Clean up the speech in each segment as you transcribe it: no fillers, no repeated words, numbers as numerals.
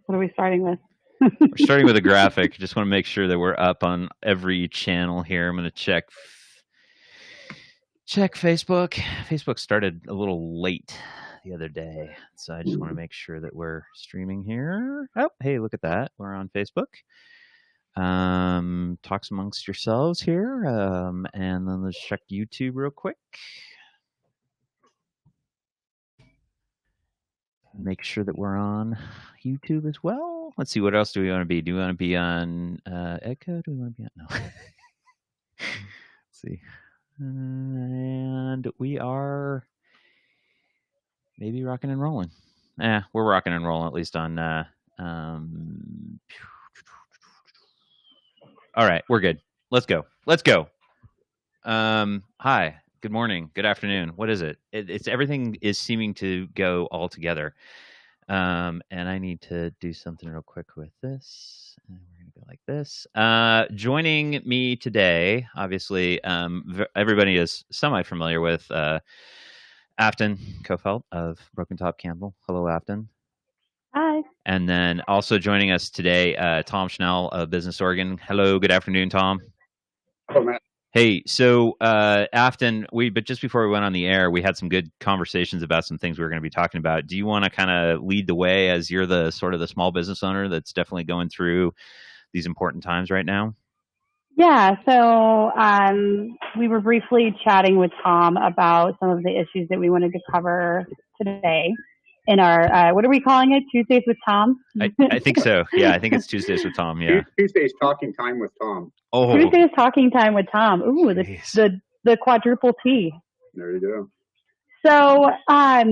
What are we starting with? We're starting with a graphic. Just want to make sure that we're up on every channel here. I'm going to check Facebook. Facebook started a little late the other day, so I just want to make sure that we're streaming here. Oh, hey, look at that. We're on Facebook. Talks amongst yourselves here, and then let's check YouTube real quick. Make sure that we're on YouTube as well. Let's see, what else do we want to be? Do we want to be on Echo? Do we want to be on? No. Let's see. And we are maybe rocking and rolling. We're rocking and rolling, at least on all right, we're good. Let's go. Hi, good morning, good afternoon. What is it? It's everything is seeming to go all together. And I need to do something real quick with this. And we're going to go like this. Joining me today, obviously, everybody is semi-familiar with Affton Coffelt of Broken Top Campbell. Hello, Affton. Hi. And then also joining us today, Tom Schnell of Business Oregon. Hello, good afternoon, Tom. Hello, Matt. Hey, so Affton, but just before we went on the air, we had some good conversations about some things we were going to be talking about. Do you want to kind of lead the way, as you're the sort of the small business owner that's definitely going through these important times right now? Yeah, so we were briefly chatting with Tom about some of the issues that we wanted to cover today in our, what are we calling it? Tuesdays with Tom? I think so. Yeah, I think it's Tuesdays with Tom. Yeah. Tuesdays Talking Time with Tom. Oh. Tuesdays Talking Time with Tom. Ooh, the quadruple T. There you go. So, I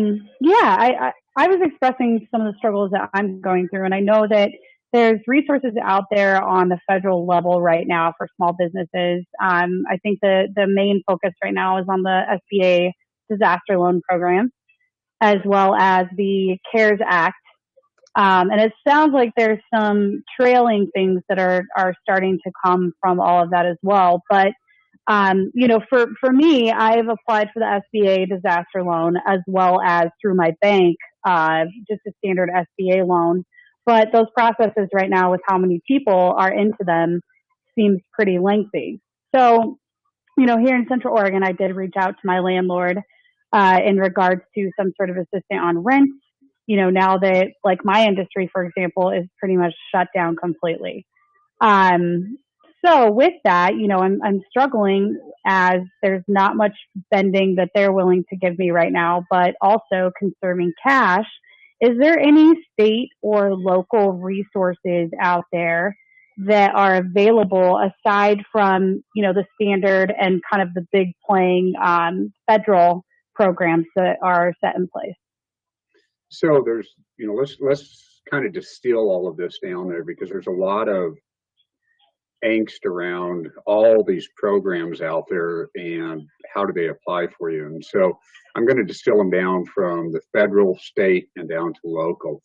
was expressing some of the struggles that I'm going through, and I know that there's resources out there on the federal level right now for small businesses. I think the main focus right now is on the SBA disaster loan program, as well as the CARES Act. And it sounds like there's some trailing things that are starting to come from all of that as well. But, for me, I've applied for the SBA disaster loan as well as through my bank, just a standard SBA loan. But those processes right now with how many people are into them seems pretty lengthy. So, here in Central Oregon, I did reach out to my landlord in regards to some sort of assistance on rent. Now that like my industry, for example, is pretty much shut down completely. So with that, I'm struggling as there's not much spending that they're willing to give me right now, but also conserving cash. Is there any state or local resources out there that are available aside from, the standard and kind of the big playing federal programs that are set in place? So there's, let's kind of distill all of this down there, because there's a lot of angst around all these programs out there and how do they apply for you. And so I'm going to distill them down from the federal, state, and down to local.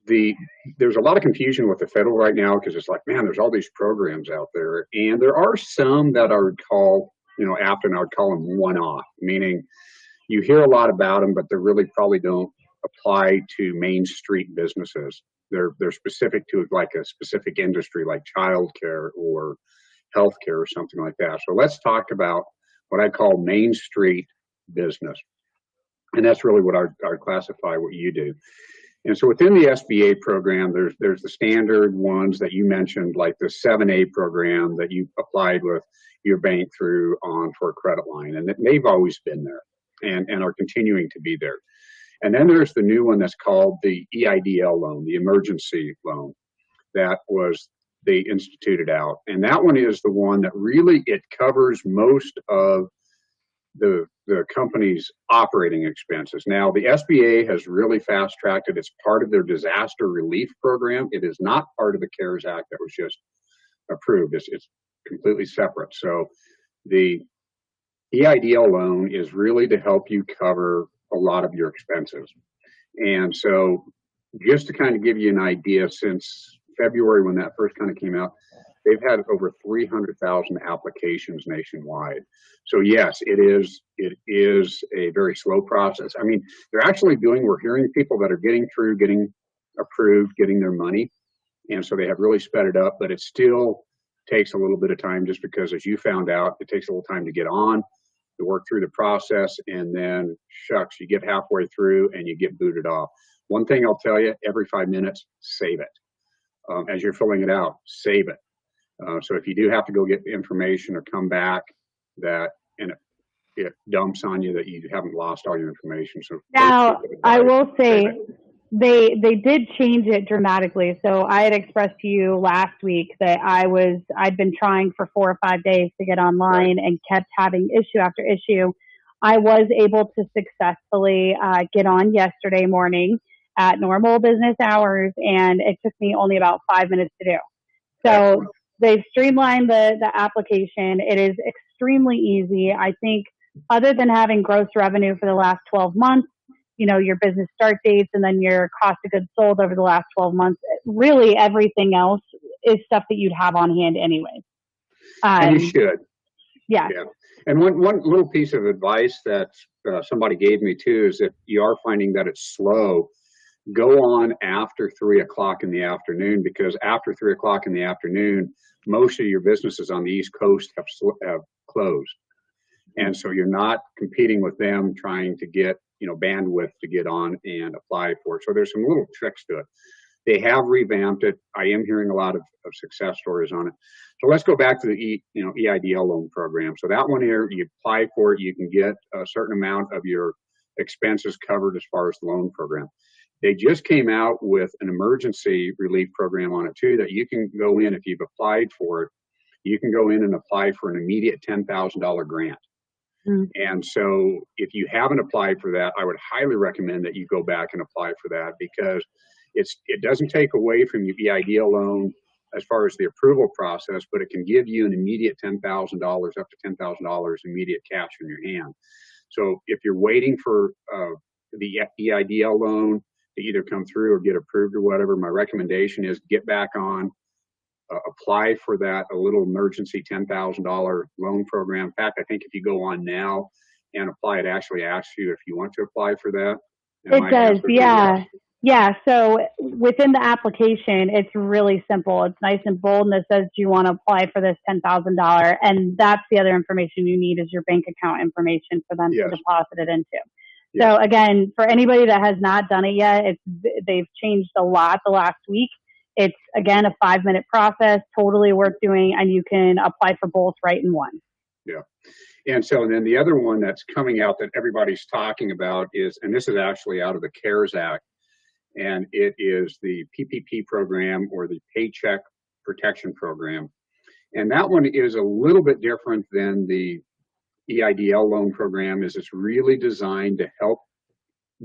There's a lot of confusion with the federal right now, because it's like, man, there's all these programs out there, and there are some that I would call, Affton, I would call them one-off, meaning you hear a lot about them, but they really probably don't apply to Main Street businesses. They're specific to like a specific industry, like childcare or healthcare or something like that. So let's talk about what I call Main Street business, and that's really what I classify what you do. And so within the SBA program, there's the standard ones that you mentioned, like the 7A program that you applied with your bank through on for a credit line, and they've always been there and are continuing to be there. And then there's the new one that's called the EIDL loan, the emergency loan, that was they instituted out. And that one is the one that really, it covers most of the company's operating expenses. Now, the SBA has really fast-tracked it. It's part of their disaster relief program. It is not part of the CARES Act that was just approved. It's completely separate. So the EIDL loan is really to help you cover a lot of your expenses. And so just to kind of give you an idea, since February when that first kind of came out, they've had over 300,000 applications nationwide. So yes, it is a very slow process. I mean, we're hearing people that are getting approved getting their money. And so they have really sped it up, but it still takes a little bit of time just because, as you found out, it takes a little time to get on, to work through the process, and then shucks, you get halfway through and you get booted off. One thing I'll tell you, every 5 minutes, save it. As you're filling it out, save it. So if you do have to go get information or come back, and it dumps on you, that you haven't lost all your information. So now I will say they did change it dramatically. So I had expressed to you last week that I'd been trying for 4 or 5 days to get online and kept having issue after issue. I was able to successfully get on yesterday morning at normal business hours, and it took me only about 5 minutes to do. So they've streamlined the application. It is extremely easy. I think other than having gross revenue for the last 12 months, your business start dates, and then your cost of goods sold over the last 12 months, really everything else is stuff that you'd have on hand anyways. And you should. Yeah. And one little piece of advice that somebody gave me too is if you are finding that it's slow, go on after 3 o'clock in the afternoon, because after 3 o'clock in the afternoon, most of your businesses on the East Coast have closed. And so you're not competing with them trying to get, bandwidth to get on and apply for it. So there's some little tricks to it. They have revamped it. I am hearing a lot of success stories on it. So let's go back to the EIDL loan program. So that one here, you apply for it, you can get a certain amount of your expenses covered as far as the loan program. They just came out with an emergency relief program on it too, that you can go in if you've applied for it. You can go in and apply for an immediate $10,000 grant. And so if you haven't applied for that, I would highly recommend that you go back and apply for that, because it doesn't take away from your EIDL loan as far as the approval process, but it can give you an immediate $10,000, up to $10,000 immediate cash in your hand. So if you're waiting for the EIDL loan to either come through or get approved or whatever, my recommendation is get back on, apply for that, a little emergency $10,000 loan program. In fact, I think if you go on now and apply, it actually asks you if you want to apply for that. It does, yeah. Yeah, so within the application, it's really simple. It's nice and bold, and it says, do you want to apply for this $10,000? And that's the other information you need, is your bank account information for them to deposit it into. So again, for anybody that has not done it yet, they've changed a lot the last week. It's, again, a 5-minute process, totally worth doing, and you can apply for both right in one. Yeah. And so then the other one that's coming out that everybody's talking about is, and this is actually out of the CARES Act, and it is the PPP program, or the Paycheck Protection Program. And that one is a little bit different than the EIDL loan program. It's really designed to help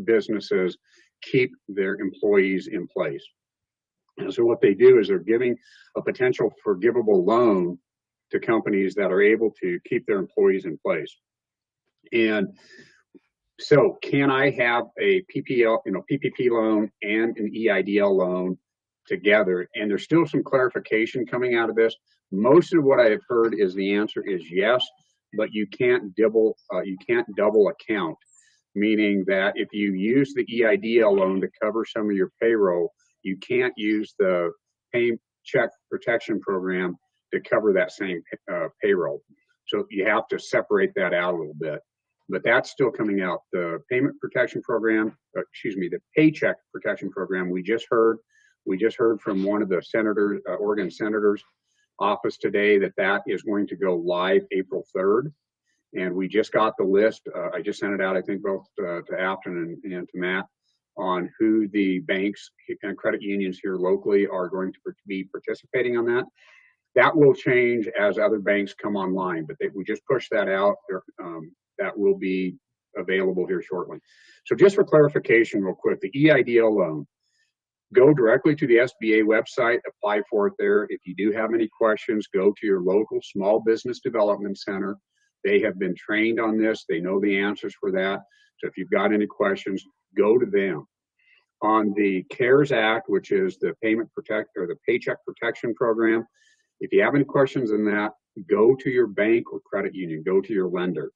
businesses keep their employees in place. And so what they do is they're giving a potential forgivable loan to companies that are able to keep their employees in place. And so can I have a PPP loan and an EIDL loan together? And there's still some clarification coming out of this. Most of what I have heard is the answer is yes, but you can't double account, meaning that if you use the EIDL loan to cover some of your payroll, you can't use the Paycheck Protection Program to cover that same payroll. So you have to separate that out a little bit. But that's still coming out. The Payment Protection Program, the Paycheck Protection Program, we just heard from one of the senators, Oregon senators' office today, that is going to go live April 3rd. And we just got the list. I just sent it out, I think, both to Affton and to Matt, on who the banks and credit unions here locally are going to be participating on that. That will change as other banks come online, but we just pushed that out. That will be available here shortly. So just for clarification real quick, the EIDL loan, go directly to the SBA website, apply for it there. If you do have any questions, go to your local Small Business Development Center. They have been trained on this. They know the answers for that. So if you've got any questions, go to them. On the CARES Act, which is the Paycheck Protection Program, if you have any questions on that, go to your bank or credit union, go to your lender.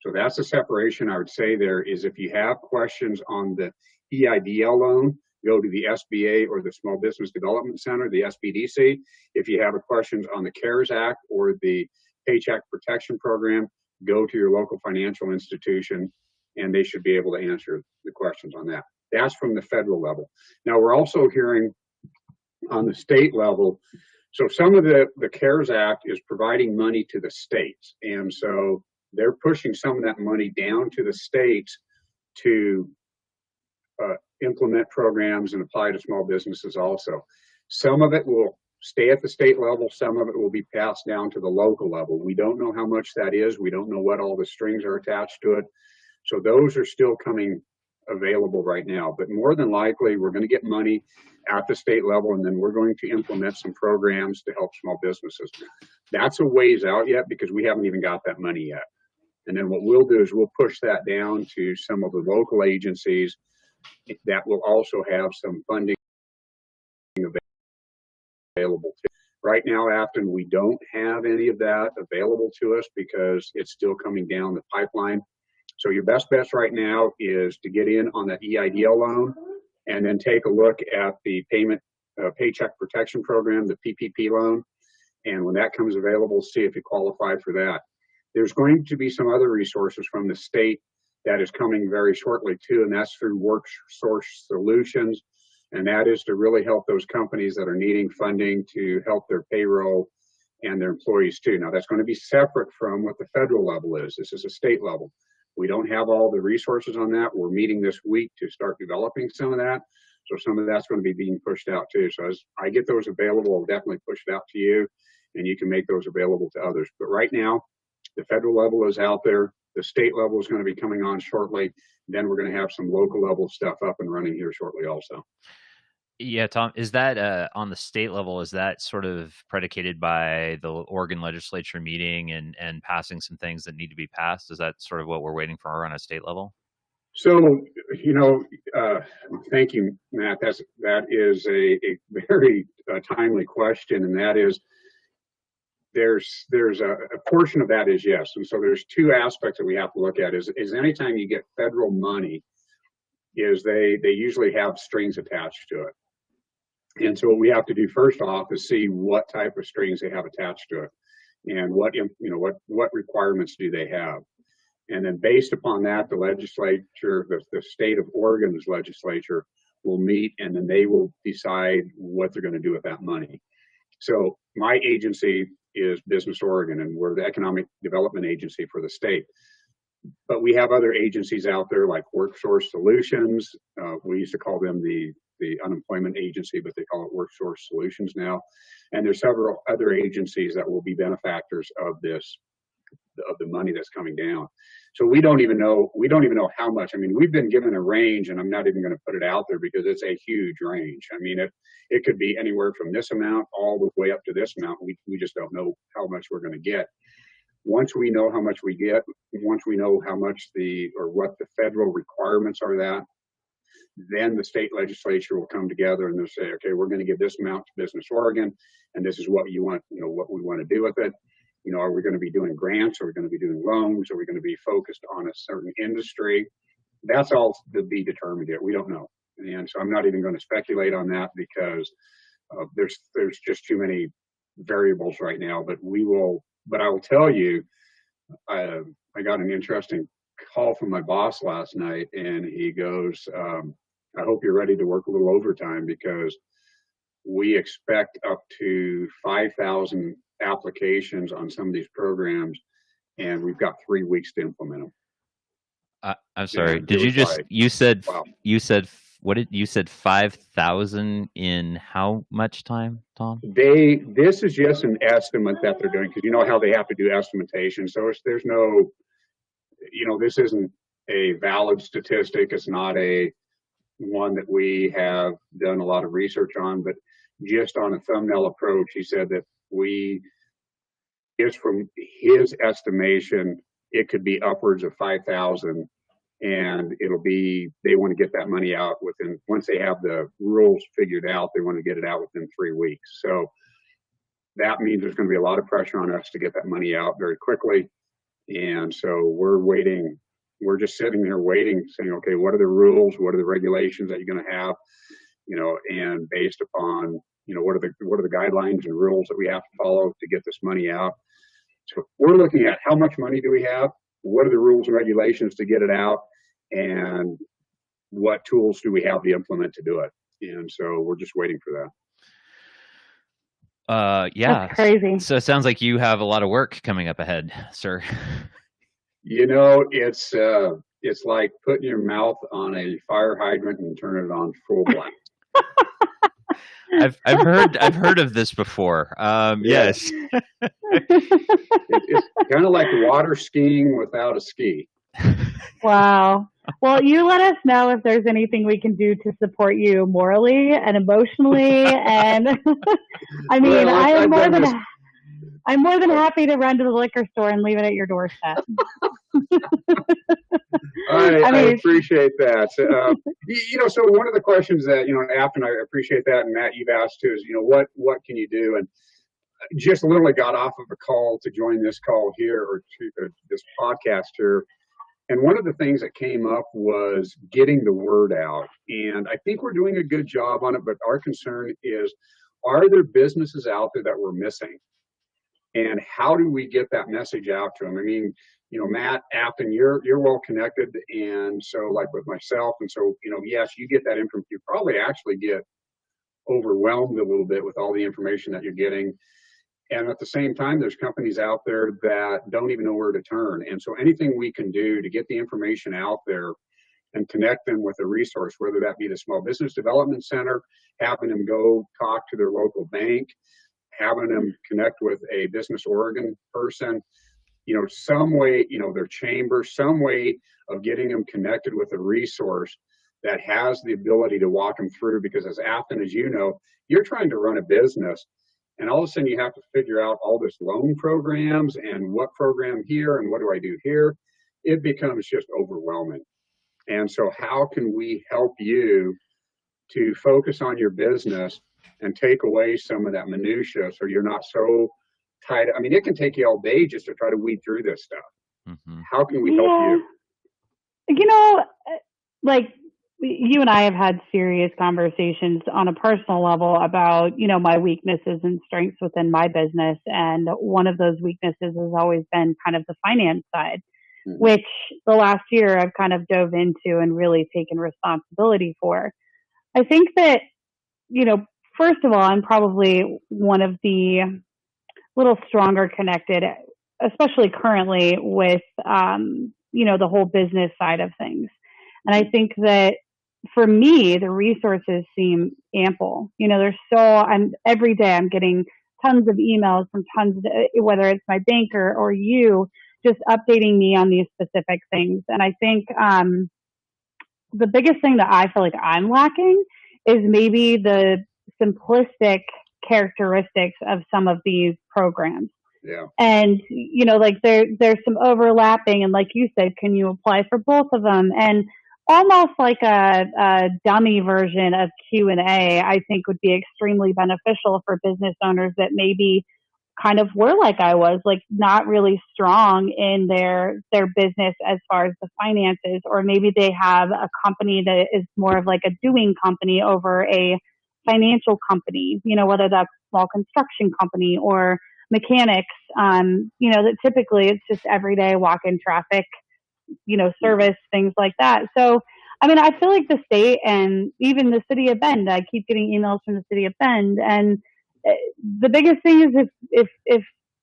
So that's the separation I would say there is. If you have questions on the EIDL loan, go to the SBA or the Small Business Development Center, the SBDC. If you have questions on the CARES Act or the Paycheck Protection Program, go to your local financial institution, and they should be able to answer the questions on that. That's from the federal level. Now, we're also hearing on the state level, so some of the CARES Act is providing money to the states, and so they're pushing some of that money down to the states to implement programs and apply to small businesses also. Some of it will stay at the state level, some of it will be passed down to the local level. We don't know how much that is. We don't know what all the strings are attached to it. So those are still coming available right now, but more than likely we're going to get money at the state level, and then we're going to implement some programs to help small businesses. That's a ways out yet because we haven't even got that money yet. And then what we'll do is we'll push that down to some of the local agencies that will also have some funding available to. Right now, Affton, we don't have any of that available to us because it's still coming down the pipeline. So your best bet right now is to get in on that EIDL loan and then take a look at the Paycheck Protection Program, the PPP loan. And when that comes available, see if you qualify for that. There's going to be some other resources from the state that is coming very shortly too, and that's through Workforce Solutions. And that is to really help those companies that are needing funding to help their payroll and their employees too. Now, that's going to be separate from what the federal level is. This is a state level. We don't have all the resources on that. We're meeting this week to start developing some of that. So some of that's going to be being pushed out too. So as I get those available, I'll definitely push it out to you, and you can make those available to others. But right now, the federal level is out there. The state level is going to be coming on shortly. Then we're going to have some local level stuff up and running here shortly also. Yeah, Tom, is that on the state level, is that sort of predicated by the Oregon legislature meeting and passing some things that need to be passed? Is that sort of what we're waiting for on a state level? So, thank you, Matt. That is a very timely question, and that is there's a portion of that is yes. And so there's two aspects that we have to look at is anytime you get federal money, is they usually have strings attached to it. And so what we have to do first off is see what type of strings they have attached to it and what requirements do they have. And then based upon that, the legislature, the state of Oregon's legislature will meet, and then they will decide what they're going to do with that money. So my agency is Business Oregon, and we're the economic development agency for the state. But we have other agencies out there like Workforce Solutions. We used to call them the unemployment agency, but they call it Workforce Solutions now. And there's several other agencies that will be benefactors of the money that's coming down. So we don't even know how much. I mean, we've been given a range, and I'm not even going to put it out there because it's a huge range. I mean, it could be anywhere from this amount all the way up to this amount. We just don't know how much we're going to get. Once we know how much we get, once we know how much what the federal requirements are, that then the state legislature will come together and they'll say, okay, we're going to give this amount to Business Oregon, and this is what you want, what we want to do with it. Are we going to be doing grants? Are we going to be doing loans? Are we going to be focused on a certain industry? That's all to be determined yet. We don't know. And so I'm not even going to speculate on that because there's just too many variables right now. But I will tell you, I got an interesting call from my boss last night, and he goes, I hope you're ready to work a little overtime because we expect up to 5,000 applications on some of these programs, and we've got 3 weeks to implement them. I'm sorry. Did you just, you said 5,000 in how much time, Tom? This is just an estimate that they're doing because you know how they have to do estimation. So there's no, this isn't a valid statistic. It's not a one that we have done a lot of research on, but just on a thumbnail approach, he said that just from his estimation, it could be upwards of 5,000, and they want to get that money out once they have the rules figured out, they want to get it out within 3 weeks. So that means there's going to be a lot of pressure on us to get that money out very quickly. And so we're waiting. We're just sitting there waiting, saying, okay, what are the rules? What are the regulations that you're going to have? and based upon, what are the guidelines and rules that we have to follow to get this money out. So we're looking at how much money do we have, what are the rules and regulations to get it out, and what tools do we have to implement to do it. And so we're just waiting for that. Yeah. That's crazy. So it sounds like you have a lot of work coming up ahead, sir. It's like putting your mouth on a fire hydrant and turn it on full blast. I've heard of this before. Yes. It's kind of like water skiing without a ski. Wow. Well, you let us know if there's anything we can do to support you morally and emotionally. And I mean, well, I'm more than happy to run to the liquor store and leave it at your doorstep. I appreciate that. So one of the questions that, Affton, I appreciate that, and Matt, you've asked too, is, what can you do? And just literally got off of a call to join this call here, or to this podcast here. And one of the things that came up was getting the word out. And I think we're doing a good job on it, but our concern is, are there businesses out there that we're missing? And how do we get that message out to them? I mean, Matt, Affton, you're well connected. And so like with myself, and so, yes, you get that information. You probably actually get overwhelmed a little bit with all the information that you're getting. And at the same time, there's companies out there that don't even know where to turn. And so anything we can do to get the information out there and connect them with a resource, whether that be the Small Business Development Center, having them go talk to their local bank, having them connect with a Business Oregon person, some way, their chamber, some way of getting them connected with a resource that has the ability to walk them through. Because as Affton, as you know, you're trying to run a business, and all of a sudden you have to figure out all this loan programs and what program here and what do I do here. It becomes just overwhelming. And so how can we help you to focus on your business and take away some of that minutia so you're not so tied? I mean, it can take you all day just to try to weed through this stuff. Mm-hmm. How can we help you? Like you and I have had serious conversations on a personal level about, my weaknesses and strengths within my business. And one of those weaknesses has always been kind of the finance side, mm-hmm. which the last year I've kind of dove into and really taken responsibility for. I think that, first of all, I'm probably one of the little stronger connected, especially currently with, the whole business side of things. And I think that for me, the resources seem ample. Every day I'm getting tons of emails from whether it's my banker or you, just updating me on these specific things. And I think the biggest thing that I feel like I'm lacking is maybe the simplistic characteristics of some of these programs. Yeah. And, there's some overlapping. And like you said, can you apply for both of them? And almost like a dummy version of Q&A, I think would be extremely beneficial for business owners that maybe kind of were like I was, like not really strong in their business as far as the finances, or maybe they have a company that is more of like a doing company over a financial company, whether that's a small construction company or mechanics, that typically it's just everyday walk-in traffic, service, things like that. So, I feel like the state and even the city of Bend, I keep getting emails from the city of Bend. And the biggest thing is if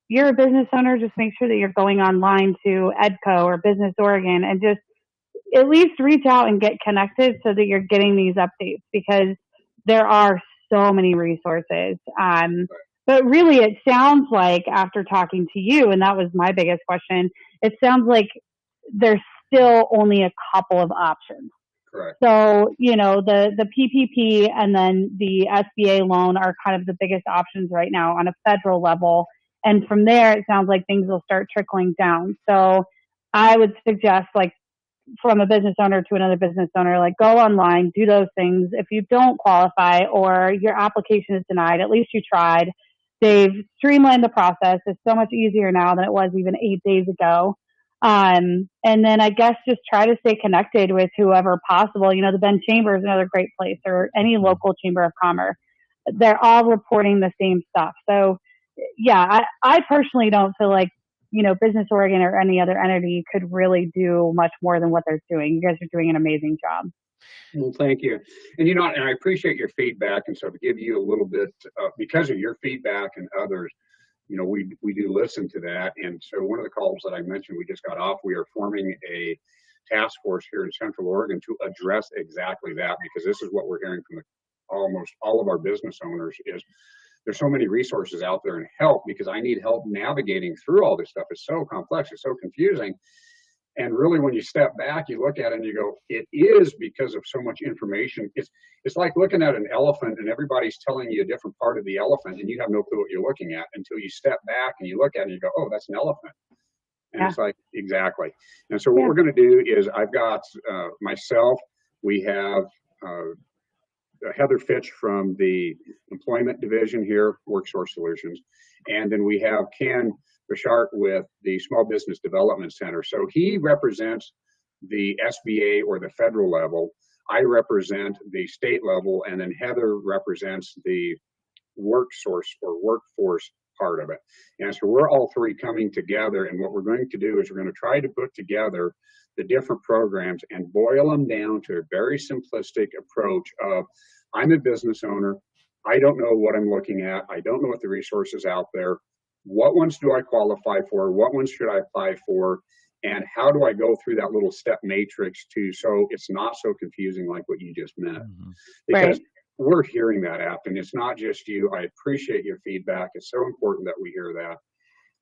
you're a business owner, just make sure that you're going online to EDCO or Business Oregon and just at least reach out and get connected so that you're getting these updates, because there are so many resources. But really, it sounds like after talking to you, and that was my biggest question, it sounds like there's still only a couple of options. Correct. So, the PPP and then the SBA loan are kind of the biggest options right now on a federal level. And from there, it sounds like things will start trickling down. So I would suggest, like, from a business owner to another business owner, like, go online, do those things. If you don't qualify or your application is denied, at least you tried. They've streamlined the process. It's so much easier now than it was even 8 days ago. And then I guess just try to stay connected with whoever possible. The Bend Chamber is another great place, or any local chamber of commerce. They're all reporting the same stuff. So yeah, I personally don't feel like, Business Oregon or any other entity could really do much more than what they're doing. You guys are doing an amazing job. Well, thank you. And, and I appreciate your feedback. And so to give you a little bit, because of your feedback and others, we do listen to that. And so one of the calls that I mentioned, we just got off, we are forming a task force here in Central Oregon to address exactly that, because this is what we're hearing from almost all of our business owners is there's so many resources out there and help, because I need help navigating through all this stuff. It's so complex. It's so confusing. And really, when you step back, you look at it and you go, it is because of so much information. It's like looking at an elephant and everybody's telling you a different part of the elephant and you have no clue what you're looking at until you step back and you look at it and you go, oh, that's an elephant. And It's like, exactly. And so what we're going to do is I've got myself, we have Heather Fitch from the employment division here, Worksource Solutions. And then we have Ken Bishart with the Small Business Development Center. So he represents the SBA or the federal level. I represent the state level, and then Heather represents the worksource or workforce part of it. And so we're all three coming together, and what we're going to do is we're going to try to put together the different programs and boil them down to a very simplistic approach of, I'm a business owner, I don't know what I'm looking at, I don't know what the resources out there, what ones do I qualify for, what ones should I apply for, and how do I go through that little step matrix so it's not so confusing like what you just meant. Mm-hmm. Because we're hearing that, Affton. It's not just you. I appreciate your feedback. It's so important that we hear that.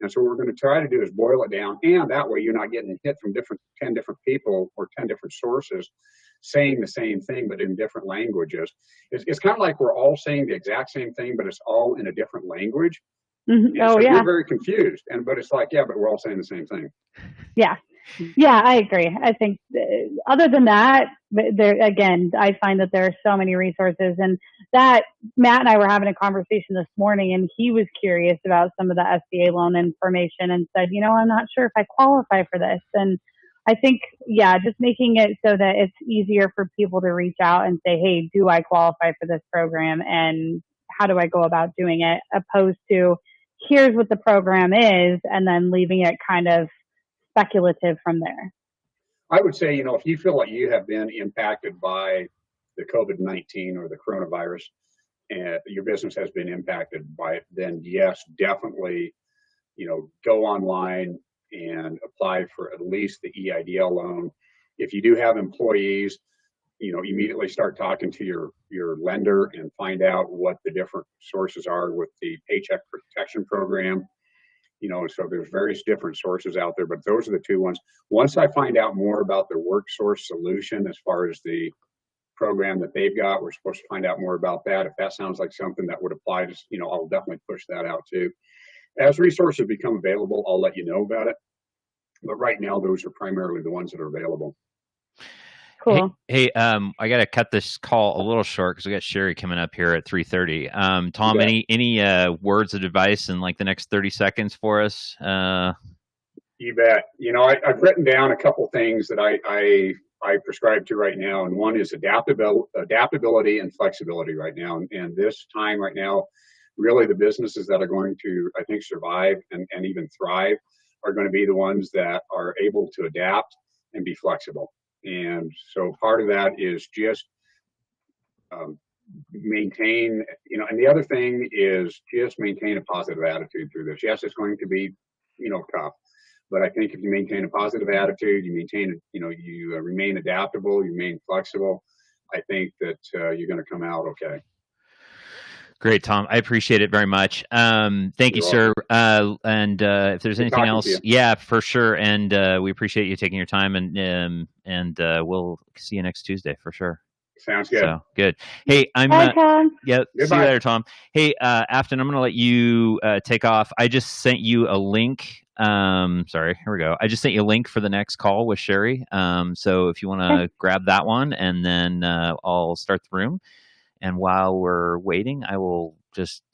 And so what we're going to try to do is boil it down, and that way you're not getting hit from 10 different people or 10 different sources saying the same thing, but in different languages. It's kind of like we're all saying the exact same thing, but it's all in a different language. Mm-hmm. Oh, so yeah. We're very confused, but it's like, yeah, but we're all saying the same thing. Yeah. Yeah, I agree. I think other than that, I find that there are so many resources, and that Matt and I were having a conversation this morning, and he was curious about some of the SBA loan information and said, I'm not sure if I qualify for this. And I think, just making it so that it's easier for people to reach out and say, hey, do I qualify for this program? And how do I go about doing it? Opposed to, here's what the program is, and then leaving it kind of speculative from there. I would say, if you feel like you have been impacted by the COVID-19 or the coronavirus and your business has been impacted by it, then yes, definitely, go online and apply for at least the EIDL loan. If you do have employees, immediately start talking to your lender and find out what the different sources are with the Paycheck Protection Program. So there's various different sources out there, but those are the two ones. Once I find out more about the WorkSource solution, as far as the program that they've got, we're supposed to find out more about that. If that sounds like something that would apply to, I'll definitely push that out too. As resources become available, I'll let you know about it. But right now, those are primarily the ones that are available. Cool. Hey, I got to cut this call a little short because we got Cheri coming up here at 3:30. Tom, any words of advice in like the next 30 seconds for us? You bet. I've written down a couple things that I prescribe to right now, and one is adaptability and flexibility right now. And this time right now, really the businesses that are going to, I think, survive and even thrive are going to be the ones that are able to adapt and be flexible. And so part of that is just maintain, and the other thing is just maintain a positive attitude through this. Yes, it's going to be, tough, but I think if you maintain a positive attitude, you maintain, you remain adaptable, you remain flexible, I think that you're going to come out okay. Great, Tom. I appreciate it very much. Thank you, sir. And if there's anything else, yeah, for sure. And we appreciate you taking your time, and we'll see you next Tuesday for sure. Sounds good. So good. Hey, Bye, Tom. Yeah, see you later, Tom. Hey, Affton, I'm going to let you take off. I just sent you a link. Sorry, here we go. I just sent you a link for the next call with Cheri. So if you want to grab that one, and then I'll start the room. And while we're waiting,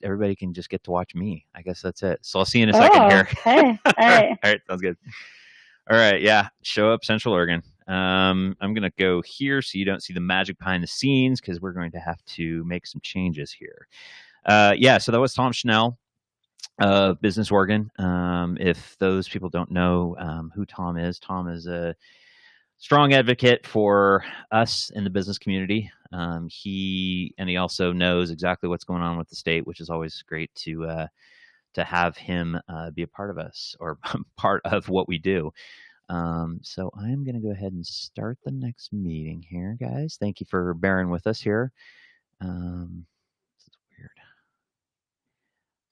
everybody can just get to watch me. I guess that's it. So I'll see you in a second here. Okay. All right. All right. Sounds good. All right. Yeah. Show up Central Oregon. I'm going to go here so you don't see the magic behind the scenes because we're going to have to make some changes here. So that was Tom Schnell of Business Oregon. If those people don't know who Tom is a strong advocate for us in the business community. He also knows exactly what's going on with the state, which is always great to have him be a part of us or part of what we do. So I'm going to go ahead and start the next meeting here, guys. Thank you for bearing with us here. This is weird.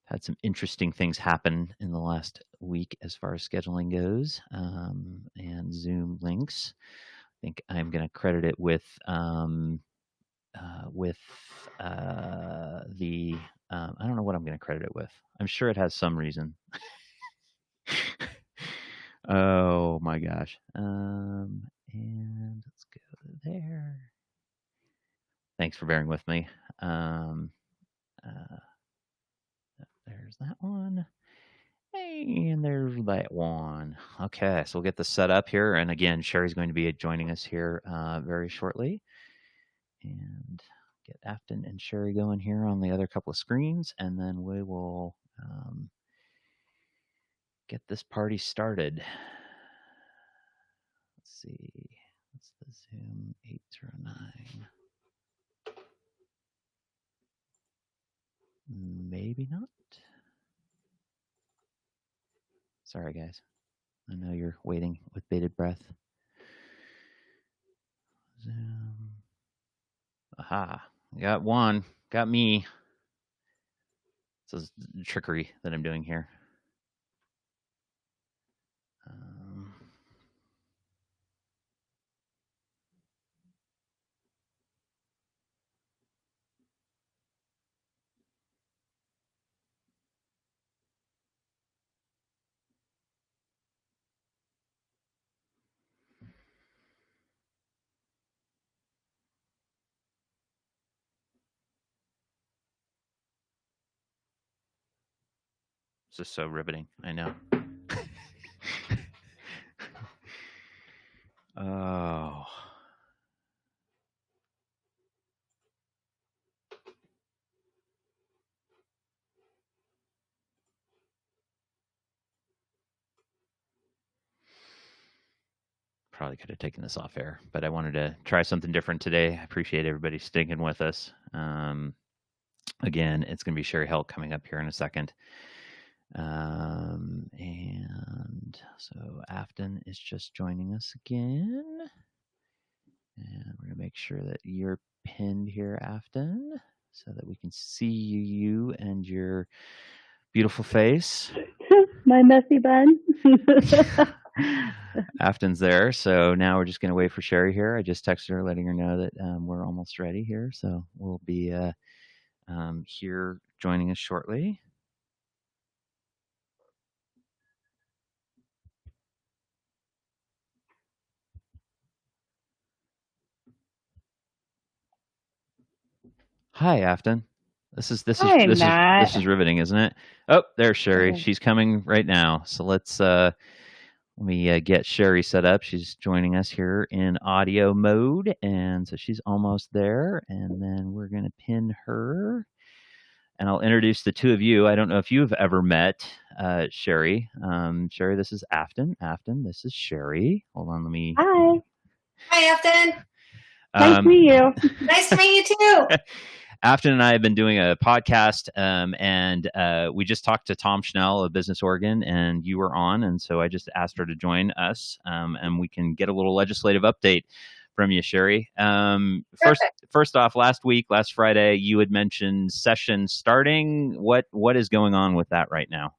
Had some interesting things happen in the last week as far as scheduling goes, and Zoom links. I think I'm going to credit it with the. I don't know what I'm going to credit it with. I'm sure it has some reason. Oh my gosh. And let's go there. Thanks for bearing with me. There's that one. And there's that one. Okay, so we'll get this set up here. And again, Cheri's going to be joining us here very shortly. And get Affton and Cheri going here on the other couple of screens. And then we will get this party started. Let's see. What's the Zoom 809? Maybe not. Sorry, guys. I know you're waiting with bated breath. Zoom. Aha. Got one. Got me. This is trickery that I'm doing here. This is so riveting. I know. Oh. Probably could have taken this off air, but I wanted to try something different today. I appreciate everybody sticking with us. Again, it's going to be Cheri Helt coming up here in a second. And so Affton is just joining us again. And we're going to make sure that you're pinned here, Affton, so that we can see you and your beautiful face. My messy bun. Affton's there. So now we're just going to wait for Cheri here. I just texted her letting her know that we're almost ready here. So we'll be here joining us shortly. Hi, Affton. This is riveting, isn't it? Oh, there's Cheri. Okay. She's coming right now. So let me get Cheri set up. She's joining us here in audio mode, and so she's almost there. And then we're going to pin her, and I'll introduce the two of you. I don't know if you've ever met Cheri. Cheri, this is Affton. Affton, this is Cheri. Hold on, let me. Hi, Affton. Nice to meet you. Nice to meet you too. Afton and I have been doing a podcast, and we just talked to Tom Schnell of Business Oregon, and you were on, and so I just asked her to join us, and we can get a little legislative update from you, Cheri. First off, last Friday, you had mentioned session starting. What is going on with that right now?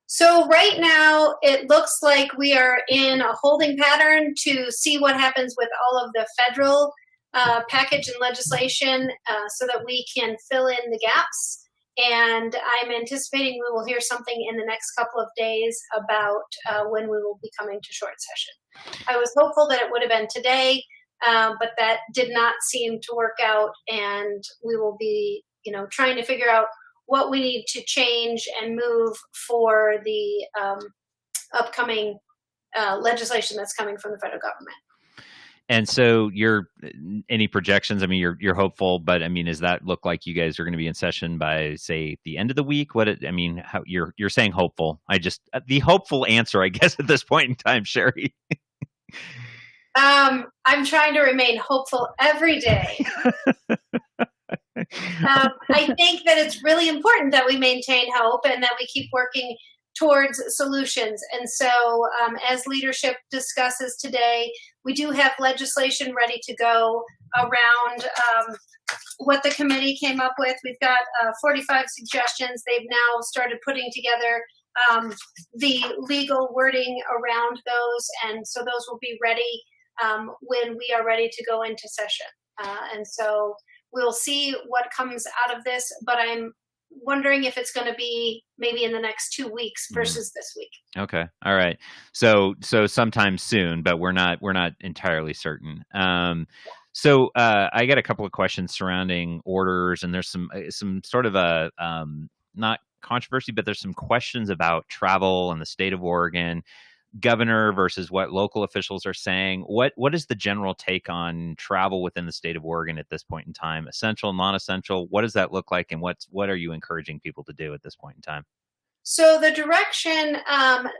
So right now, it looks like we are in a holding pattern to see what happens with all of the federal package and legislation so that we can fill in the gaps. And I'm anticipating we will hear something in the next couple of days about when we will be coming to short session. I was hopeful that it would have been today, but that did not seem to work out. And we will be, trying to figure out what we need to change and move for the upcoming legislation that's coming from the federal government. And so any projections? I mean, you're hopeful, but I mean, does that look like you guys are going to be in session by, say, the end of the week? How you're saying hopeful? The hopeful answer, I guess, at this point in time, Cheri. I'm trying to remain hopeful every day. I think that it's really important that we maintain hope and that we keep working towards solutions. And so as leadership discusses today, we do have legislation ready to go around what the committee came up with. We've got 45 suggestions. They've now started putting together the legal wording around those. And so those will be ready when we are ready to go into session. And so we'll see what comes out of this, but I'm wondering if it's going to be maybe in the next 2 weeks versus this week. Okay. All right. So sometime soon, but we're not entirely certain. So I got a couple of questions surrounding orders, and there's some sort of a not controversy, but there's some questions about travel in the state of Oregon, governor versus what local officials are saying. What is the general take on travel within the state of Oregon at this point in time? Essential, non-essential? What does that look like, and what are you encouraging people to do at this point in time? So the direction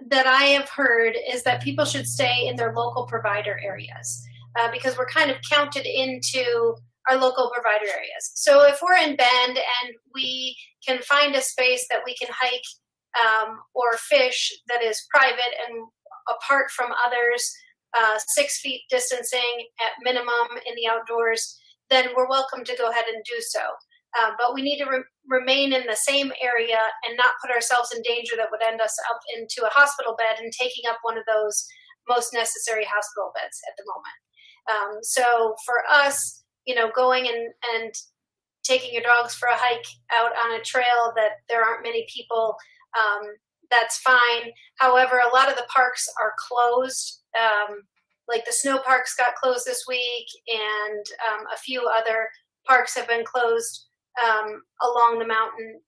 that I have heard is that people should stay in their local provider areas because we're kind of counted into our local provider areas. So if we're in Bend and we can find a space that we can hike or fish that is private and apart from others, 6 feet distancing at minimum in the outdoors, then we're welcome to go ahead and do so. But we need to remain in the same area and not put ourselves in danger that would end us up into a hospital bed and taking up one of those most necessary hospital beds at the moment. So for us, going and taking your dogs for a hike out on a trail that there aren't many people, that's fine. However, a lot of the parks are closed. Like the snow parks got closed this week, and a few other parks have been closed along the mountain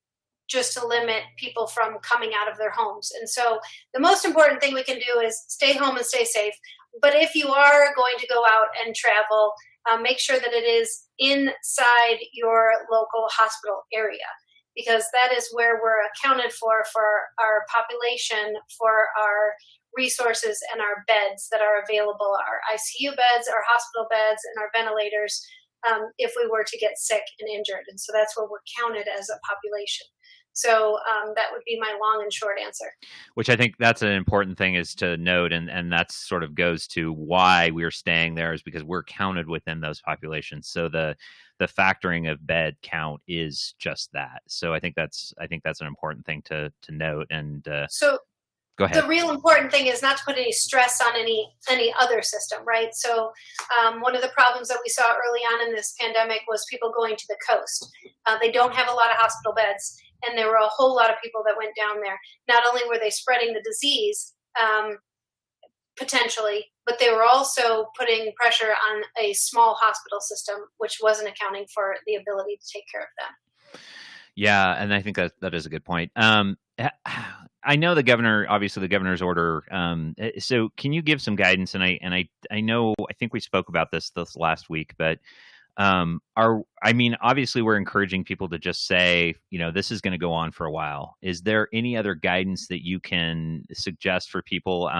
just to limit people from coming out of their homes. And so the most important thing we can do is stay home and stay safe. But if you are going to go out and travel, make sure that it is inside your local hospital area, because that is where we're accounted for our population, for our resources and our beds that are available, our ICU beds, our hospital beds, and our ventilators if we were to get sick and injured. And so that's where we're counted as a population. So that would be my long and short answer. Which I think that's an important thing is to note, and that sort of goes to why we're staying there is because we're counted within those populations. So the factoring of bed count is just that. So I think that's an important thing to note. And so go ahead. The real important thing is not to put any stress on any other system, right? So one of the problems that we saw early on in this pandemic was people going to the coast. They don't have a lot of hospital beds, and there were a whole lot of people that went down there. Not only were they spreading the disease potentially, but they were also putting pressure on a small hospital system, which wasn't accounting for the ability to take care of them. Yeah, and I think that is a good point. I know the governor's order. So can you give some guidance? And I know, I think we spoke about this last week, but obviously we're encouraging people to just say, this is going to go on for a while. Is there any other guidance that you can suggest for people?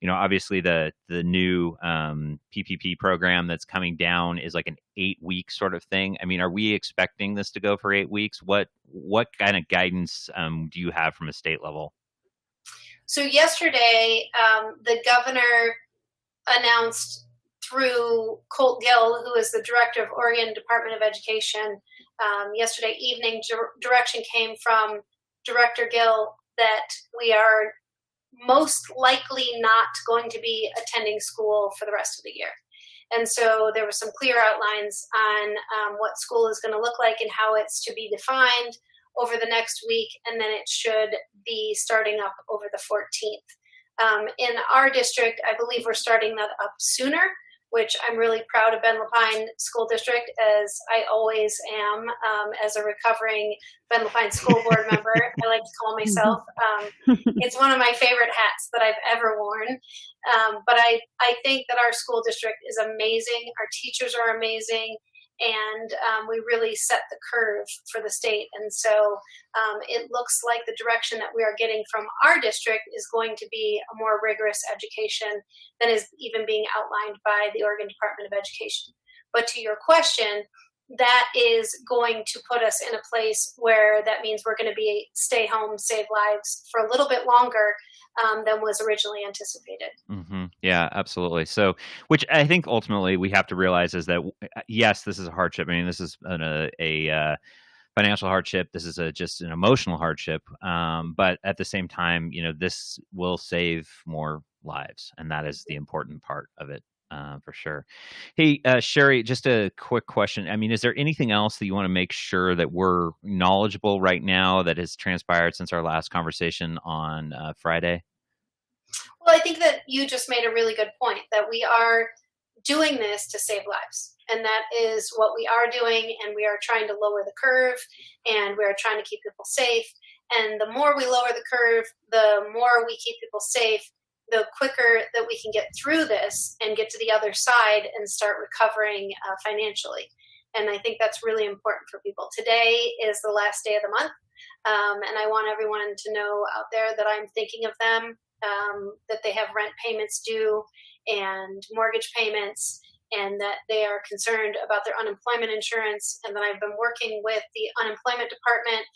Obviously the new PPP program that's coming down is like an 8-week sort of thing. I mean, are we expecting this to go for 8 weeks? What kind of guidance do you have from a state level? So yesterday, the governor announced through Colt Gill, who is the director of Oregon Department of Education, yesterday evening, direction came from Director Gill that we are most likely not going to be attending school for the rest of the year. And so there were some clear outlines on what school is going to look like and how it's to be defined over the next week. And then it should be starting up over the 14th. In our district, I believe we're starting that up sooner. which I'm really proud of Ben Lapine School District, as I always am, as a recovering Ben Lapine School Board member, I like to call myself. It's one of my favorite hats that I've ever worn. But I think that our school district is amazing. Our teachers are amazing. And we really set the curve for the state. And so it looks like the direction that we are getting from our district is going to be a more rigorous education than is even being outlined by the Oregon Department of Education. But to your question, that is going to put us in a place where that means we're going to be stay home, save lives for a little bit longer than was originally anticipated. Mm-hmm. Yeah, absolutely. So, which I think ultimately we have to realize is that, yes, this is a hardship. I mean, this is a financial hardship. This is just an emotional hardship. But at the same time, this will save more lives. And that is the important part of it. For sure. Hey, Cheri, just a quick question. I mean, is there anything else that you want to make sure that we're knowledgeable right now that has transpired since our last conversation on Friday? Well, I think that you just made a really good point, that we are doing this to save lives. And that is what we are doing. And we are trying to lower the curve, and we are trying to keep people safe. And the more we lower the curve, the more we keep people safe, the quicker that we can get through this and get to the other side and start recovering financially. And I think that's really important for people. Today is the last day of the month. And I want everyone to know out there that I'm thinking of them, that they have rent payments due and mortgage payments, and that they are concerned about their unemployment insurance. And that I've been working with the unemployment department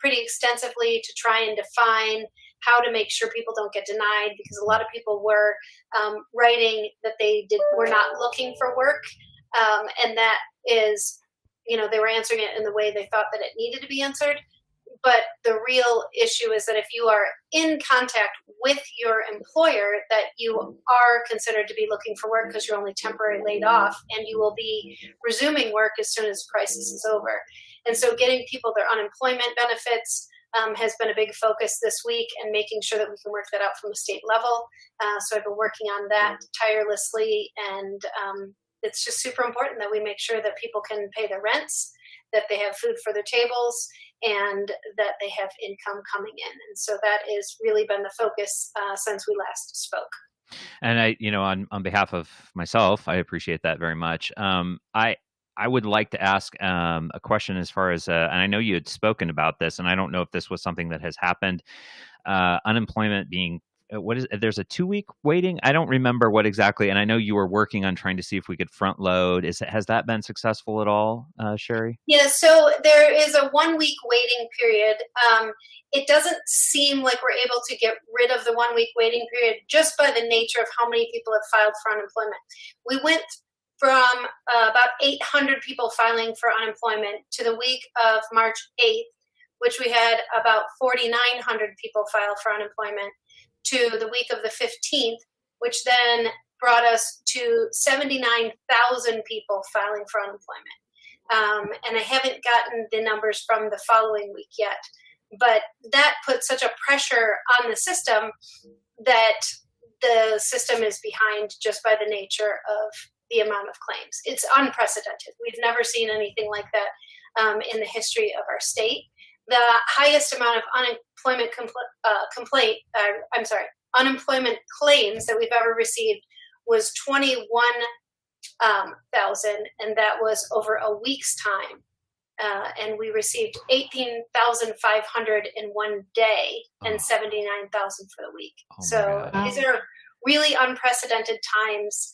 pretty extensively to try and define how to make sure people don't get denied, because a lot of people were writing that they were not looking for work. And that is, they were answering it in the way they thought that it needed to be answered. But the real issue is that if you are in contact with your employer, that you are considered to be looking for work because you're only temporarily laid off, and you will be resuming work as soon as the crisis is over. And so getting people their unemployment benefits has been a big focus this week, and making sure that we can work that out from the state level. So I've been working on that tirelessly, and it's just super important that we make sure that people can pay their rents, that they have food for their tables, and that they have income coming in. And so that has really been the focus since we last spoke. And I, on behalf of myself, I appreciate that very much. I would like to ask a question as far as, and I know you had spoken about this, and I don't know if this was something that has happened. Unemployment being, there's a 2-week waiting. I don't remember what exactly, and I know you were working on trying to see if we could front load. Has that been successful at all, Cheri? Yeah, so there is a 1-week waiting period. It doesn't seem like we're able to get rid of the 1-week waiting period just by the nature of how many people have filed for unemployment. We went from about 800 people filing for unemployment to the week of March 8th, which we had about 4,900 people file for unemployment, to the week of the 15th, which then brought us to 79,000 people filing for unemployment. And I haven't gotten the numbers from the following week yet. But that put such a pressure on the system that the system is behind just by the nature of the amount of claims. It's unprecedented. We've never seen anything like that in the history of our state. The highest amount of unemployment unemployment claims that we've ever received was 21,000, and that was over a week's time. And we received 18,500 in one day and 79,000 for the week. So these are really unprecedented times.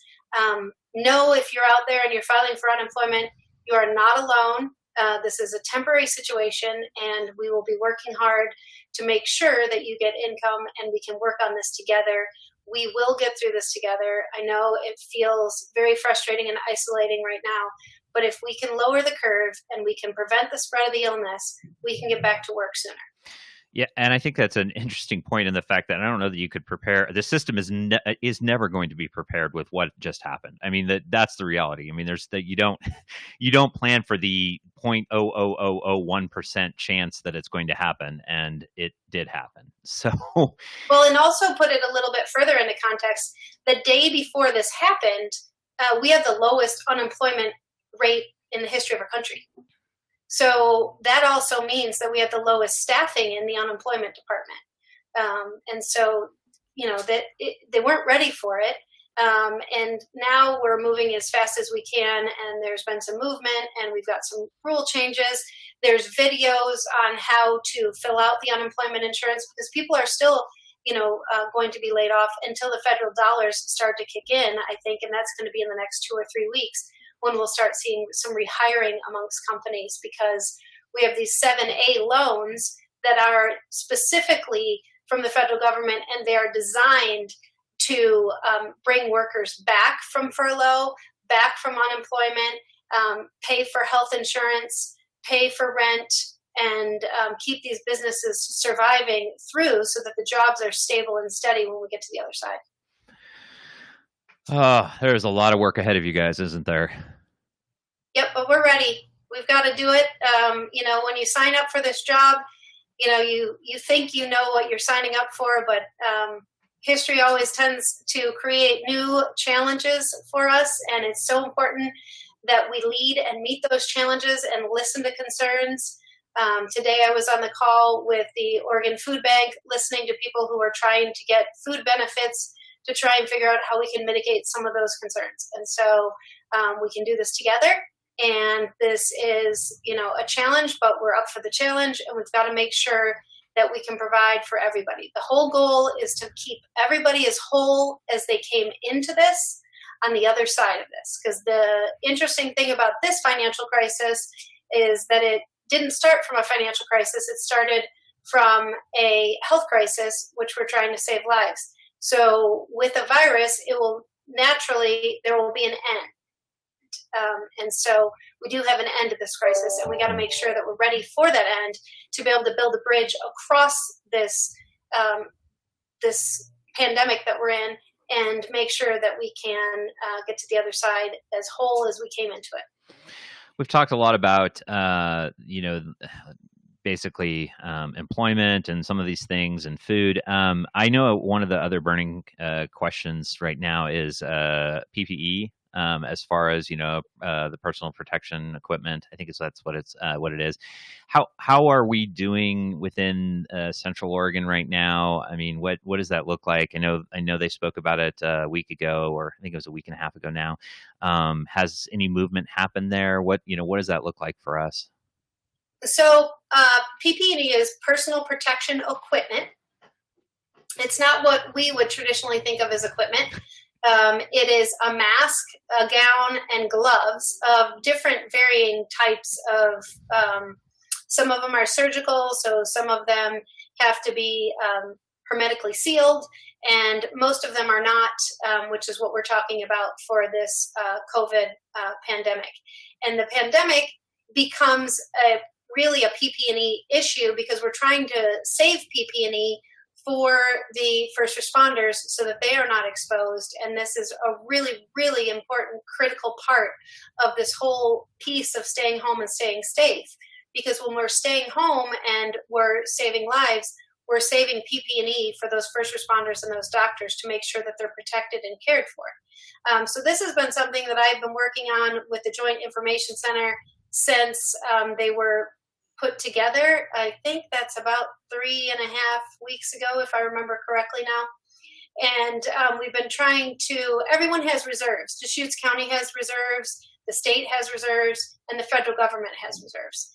Know if you're out there and you're filing for unemployment, you are not alone. This is a temporary situation, and we will be working hard to make sure that you get income, and we can work on this together. We will get through this together. I know it feels very frustrating and isolating right now, but if we can lower the curve and we can prevent the spread of the illness, we can get back to work sooner. Yeah, and I think that's an interesting point in the fact that I don't know that you could prepare. The system is never going to be prepared with what just happened. I mean, that's the reality. I mean, there's that you don't plan for the 0.00001% chance that it's going to happen, and it did happen. So, well, and also put it a little bit further into context. The day before this happened, we have the lowest unemployment rate in the history of our country. So that also means that we have the lowest staffing in the unemployment department. And so, they weren't ready for it. And now we're moving as fast as we can, and there's been some movement, and we've got some rule changes. There's videos on how to fill out the unemployment insurance, because people are still, going to be laid off until the federal dollars start to kick in, I think, and that's going to be in the next 2 or 3 weeks when we'll start seeing some rehiring amongst companies, because we have these 7A loans that are specifically from the federal government, and they are designed to bring workers back from furlough, back from unemployment, pay for health insurance, pay for rent, and keep these businesses surviving through so that the jobs are stable and steady when we get to the other side. Oh, there's a lot of work ahead of you guys, isn't there? Yep, but we're ready. We've got to do it. When you sign up for this job, you think you know what you're signing up for, but history always tends to create new challenges for us, and it's so important that we lead and meet those challenges and listen to concerns. Today I was on the call with the Oregon Food Bank, listening to people who are trying to get food benefits to try and figure out how we can mitigate some of those concerns. And so we can do this together. And this is, a challenge, but we're up for the challenge, and we've got to make sure that we can provide for everybody. The whole goal is to keep everybody as whole as they came into this on the other side of this. Because the interesting thing about this financial crisis is that it didn't start from a financial crisis. It started from a health crisis, which we're trying to save lives. So with a virus, there will be an end. And so we do have an end to this crisis, and we got to make sure that we're ready for that end to be able to build a bridge across this this pandemic that we're in, and make sure that we can get to the other side as whole as we came into it. We've talked a lot about, basically employment and some of these things and food. I know one of the other burning questions right now is PPE. As far as the personal protection equipment, I think that's what it is. How are we doing within Central Oregon right now? I mean, what does that look like? I know they spoke about it a week ago, or I think it was a week and a half ago now. Has any movement happened there? What does that look like for us? So PPE is personal protection equipment. It's not what we would traditionally think of as equipment. It is a mask, a gown, and gloves of different varying types of, some of them are surgical, so some of them have to be hermetically sealed, and most of them are not, which is what we're talking about for this COVID pandemic. And the pandemic becomes really a PPE issue because we're trying to save PPE for the first responders so that they are not exposed. And this is a really, really important, critical part of this whole piece of staying home and staying safe. Because when we're staying home and we're saving lives, we're saving PPE for those first responders and those doctors to make sure that they're protected and cared for. So this has been something that I've been working on with the Joint Information Center since they were put together. I think that's about 3.5 weeks ago, if I remember correctly now. And we've been trying to, everyone has reserves. Deschutes County has reserves, the state has reserves, and the federal government has reserves.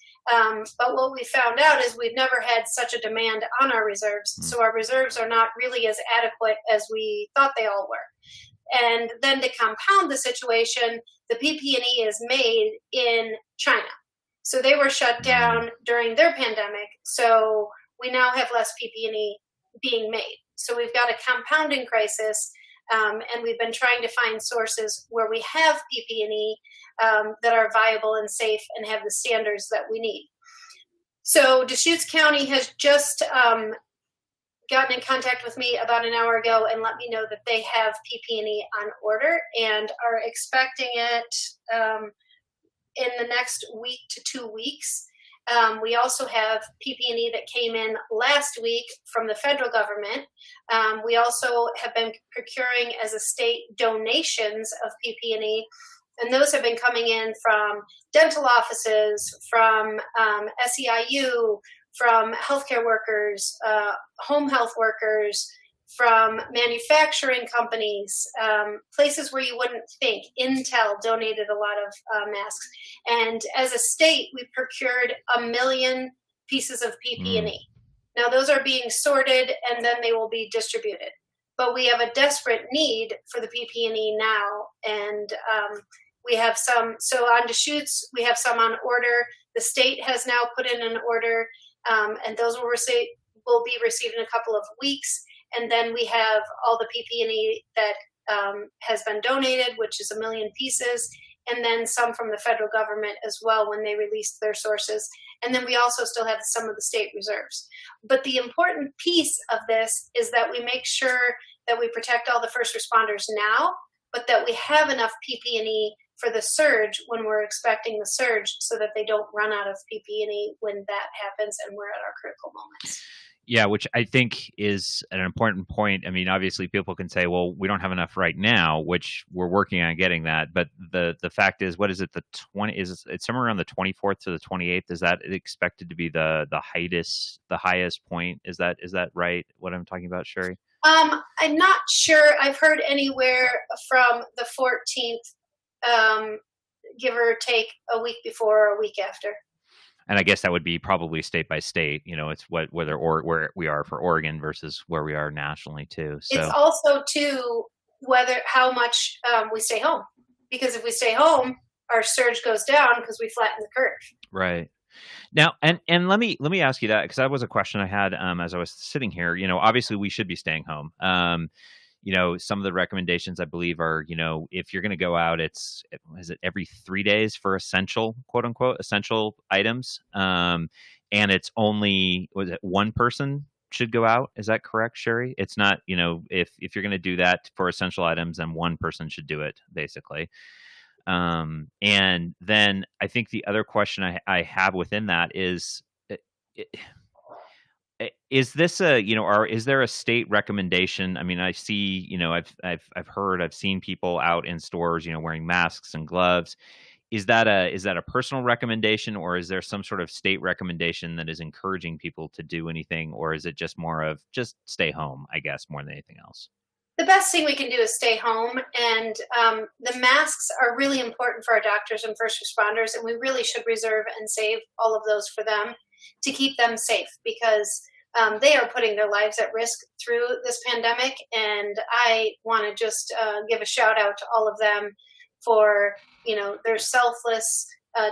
But what we found out is we've never had such a demand on our reserves. So our reserves are not really as adequate as we thought they all were. And then to compound the situation, the PPE is made in China. So they were shut down during their pandemic. So we now have less PPE being made. So we've got a compounding crisis, and we've been trying to find sources where we have PPE that are viable and safe and have the standards that we need. So Deschutes County has just gotten in contact with me about an hour ago and let me know that they have PPE on order and are expecting it in the next week to 2 weeks. We also have PP&E that came in last week from the federal government. We also have been procuring as a state donations of PP&E, and those have been coming in from dental offices, from SEIU, from healthcare workers, home health workers, from manufacturing companies, places where you wouldn't think. Intel donated a lot of masks. And as a state, we procured 1 million pieces of PP&E. Now, those are being sorted, and then they will be distributed. But we have a desperate need for the PP&E now, and we have some. So on Deschutes, we have some on order. The state has now put in an order, and those will be received in a couple of weeks. And then we have all the PP&E that has been donated, which is 1 million pieces, and then some from the federal government as well when they released their sources. And then we also still have some of the state reserves. But the important piece of this is that we make sure that we protect all the first responders now, but that we have enough PP&E for the surge when we're expecting the surge, so that they don't run out of PP&E when that happens and we're at our critical moments. Yeah, which I think is an important point. I mean, obviously people can say, well, we don't have enough right now, which we're working on getting that. But the fact is, what is it? It's somewhere around the 24th to the 28th. Is that expected to be the highest point? Is that right? What I'm talking about, Cheri? I'm not sure. I've heard anywhere from the 14th, give or take a week before or a week after. And I guess that would be probably state by state. It's where we are for Oregon versus where we are nationally too. So it's also too how much we stay home, because if we stay home, our surge goes down because we flatten the curve. Right. Now, and let me ask you that, because that was a question I had as I was sitting here. Obviously we should be staying home. Some of the recommendations I believe are, if you're going to go out, is it every 3 days for essential, quote unquote, essential items. And it's only, one person should go out. Is that correct, Cheri? It's not, if you're going to do that for essential items, then one person should do it, basically. And then I think the other question I have within that is, is this is there a state recommendation? I mean, I see, I've seen people out in stores, wearing masks and gloves. Is that a personal recommendation, or is there some sort of state recommendation that is encouraging people to do anything, or is it just more of just stay home, I guess, more than anything else? The best thing we can do is stay home, and the masks are really important for our doctors and first responders, and we really should reserve and save all of those for them to keep them safe, because they are putting their lives at risk through this pandemic. And I want to just give a shout out to all of them for, their selfless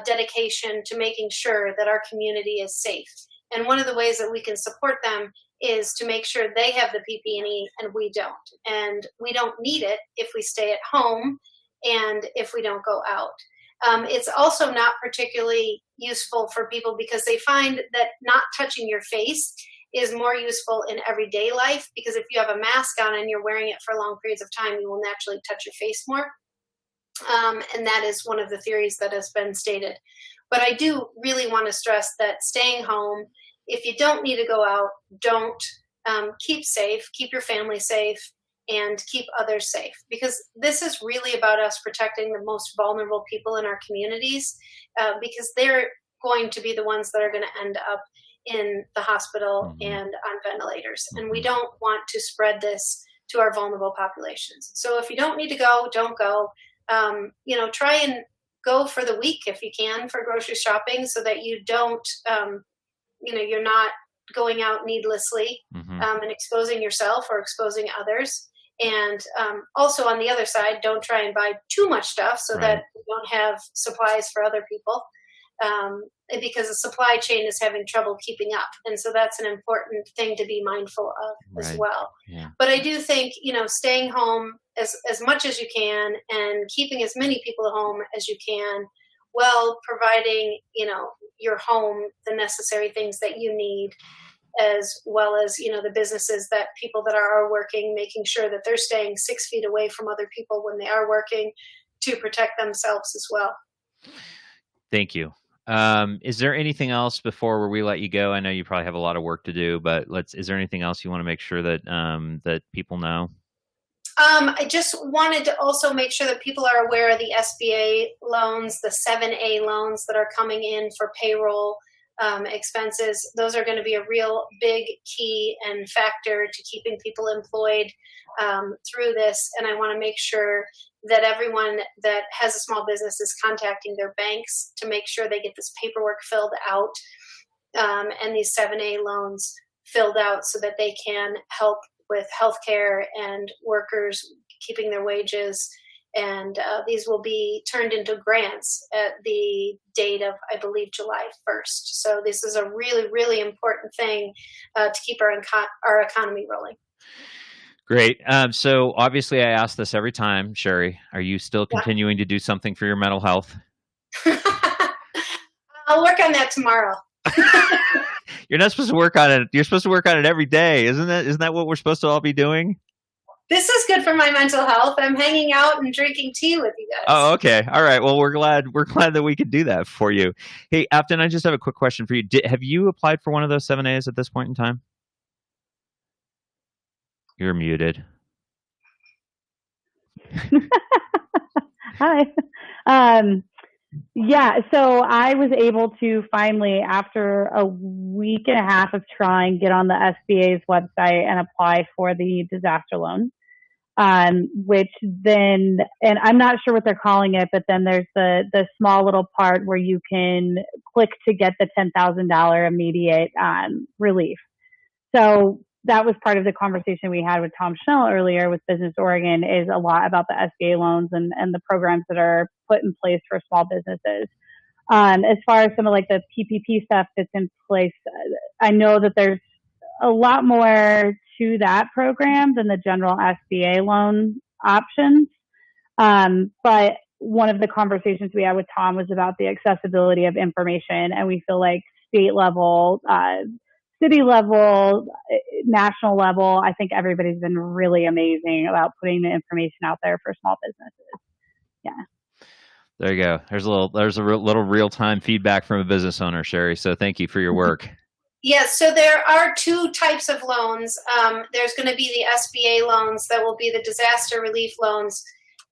dedication to making sure that our community is safe. And one of the ways that we can support them is to make sure they have the PP&E and we don't. And we don't need it if we stay at home and if we don't go out. It's also not particularly useful for people because they find that not touching your face is more useful in everyday life, because if you have a mask on and you're wearing it for long periods of time, you will naturally touch your face more. And that is one of the theories that has been stated. But I do really want to stress that staying home, if you don't need to go out, don't. Keep safe, keep your family safe, and keep others safe, because this is really about us protecting the most vulnerable people in our communities, because they're going to be the ones that are going to end up in the hospital and on ventilators. And we don't want to spread this to our vulnerable populations. So if you don't need to go, don't go. Try and go for the week if you can for grocery shopping, so that you don't, you're not going out needlessly and exposing yourself or exposing others. And also on the other side, don't try and buy too much stuff so that you don't have supplies for other people, because the supply chain is having trouble keeping up. And so that's an important thing to be mindful of as well. Yeah. But I do think, staying home as much as you can and keeping as many people at home as you can, while providing, your home the necessary things that you need, as well as, the businesses that people that are working, making sure that they're staying 6 feet away from other people when they are working to protect themselves as well. Thank you. Is there anything else before we let you go? I know you probably have a lot of work to do, but is there anything else you want to make sure that that people know? I just wanted to also make sure that people are aware of the SBA loans, the 7A loans that are coming in for payroll expenses. Those are going to be a real big key and factor to keeping people employed through this. And I want to make sure that everyone that has a small business is contacting their banks to make sure they get this paperwork filled out and these 7A loans filled out so that they can help with healthcare and workers keeping their wages. And these will be turned into grants at the date of, I believe, July 1st. So this is a really, really important thing to keep our economy rolling. Great. So obviously I ask this every time, Cheri, are you still continuing to do something for your mental health? I'll work on that tomorrow. You're not supposed to work on it. You're supposed to work on it every day. Isn't that what we're supposed to all be doing? This is good for my mental health. I'm hanging out and drinking tea with you guys. Oh, okay. All right. Well, we're glad that we could do that for you. Hey, Affton, I just have a quick question for you. Have you applied for one of those 7As at this point in time? You're muted. Hi. Yeah, so I was able to finally, after a week and a half of trying, get on the SBA's website and apply for the disaster loan, which then, and I'm not sure what they're calling it, but then there's the small little part where you can click to get the $10,000 immediate relief. So that was part of the conversation we had with Tom Schnell earlier with Business Oregon, is a lot about the SBA loans and the programs that are put in place for small businesses. As far as some of like the PPP stuff that's in place, I know that there's a lot more to that program than the general SBA loan options. But one of the conversations we had with Tom was about the accessibility of information, and we feel like state level, city level, national level, I think everybody's been really amazing about putting the information out there for small businesses. Yeah. There you go. There's a little real-time feedback from a business owner, Cheri. So thank you for your work. Yes, so there are two types of loans. There's going to be the SBA loans that will be the disaster relief loans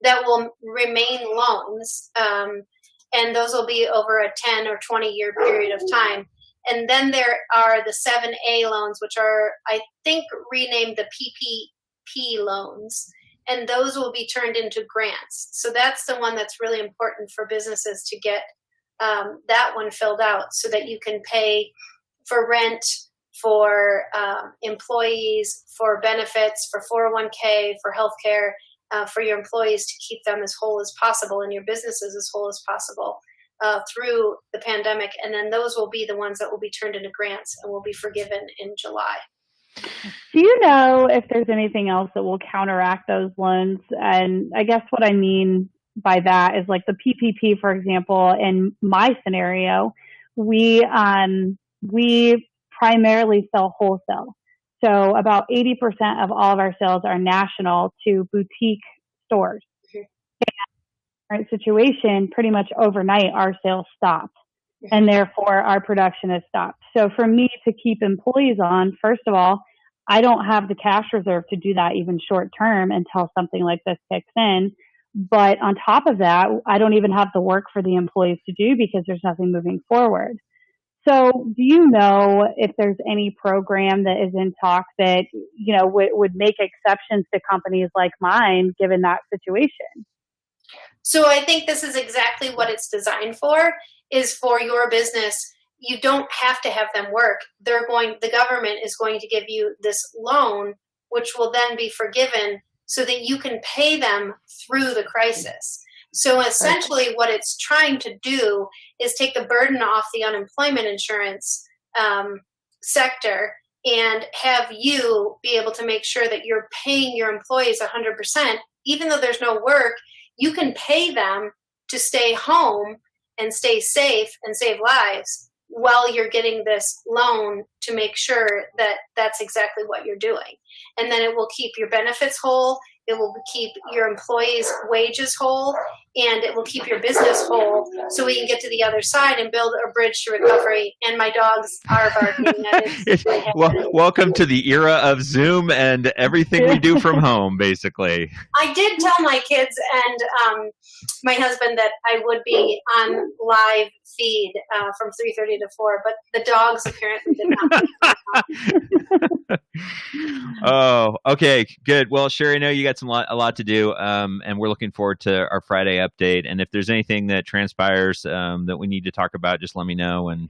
that will remain loans. And those will be over a 10 or 20-year period of time. And then there are the 7A loans, which are, I think, renamed the PPP loans. And those will be turned into grants. So that's the one that's really important for businesses to get that one filled out so that you can pay for rent, for employees, for benefits, for 401k, for healthcare, for your employees to keep them as whole as possible and your businesses as whole as possible through the pandemic. And then those will be the ones that will be turned into grants and will be forgiven in July. Do you know if there's anything else that will counteract those loans? And I guess what I mean by that is like the PPP, for example, in my scenario, we primarily sell wholesale. So about 80% of all of our sales are national to boutique stores. Current situation, pretty much overnight, our sales stopped, and therefore our production has stopped. So for me to keep employees on, first of all, I don't have the cash reserve to do that even short term until something like this kicks in. But on top of that, I don't even have the work for the employees to do because there's nothing moving forward. So do you know if there's any program that is in talk that, you know, would make exceptions to companies like mine given that situation? So I think this is exactly what it's designed for, is for your business. You don't have to have them work. The government is going to give you this loan, which will then be forgiven so that you can pay them through the crisis. So essentially what it's trying to do is take the burden off the unemployment insurance sector and have you be able to make sure that you're paying your employees 100%, even though there's no work. You can pay them to stay home and stay safe and save lives while you're getting this loan to make sure that that's exactly what you're doing. And then it will keep your benefits whole. It will keep your employees' wages whole. and it will keep your business whole so we can get to the other side and build a bridge to recovery. And my dogs are barking. That is welcome to the era of Zoom and everything we do from home, basically. I did tell my kids and my husband that I would be on live feed from 3:30 to 4, but the dogs apparently did not. Oh, okay, good. Well, Cheri, I know you got a lot to do, and we're looking forward to our Friday update. And if there's anything that transpires that we need to talk about, just let me know, and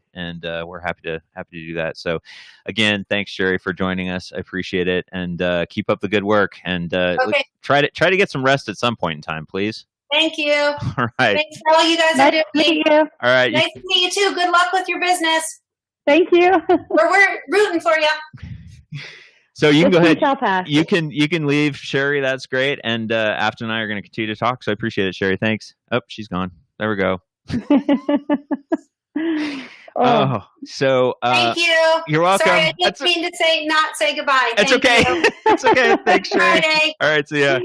we're happy to do that. So, again, thanks, Cheri, for joining us. I appreciate it, and keep up the good work. And okay. try to get some rest at some point in time, please. Thank you. All right. Thanks for all you guys are doing. Thank you. All right. Nice to meet you too. Good luck with your business. Thank you. We're rooting for you. So you can go ahead. Pass. You can leave, Cheri. That's great. And Affton and I are going to continue to talk. So I appreciate it, Cheri. Thanks. Oh, she's gone. There we go. So thank you. You're welcome. Sorry, I didn't mean to not say goodbye. It's okay. It's okay. Thanks, Cheri. Friday. All right. See ya.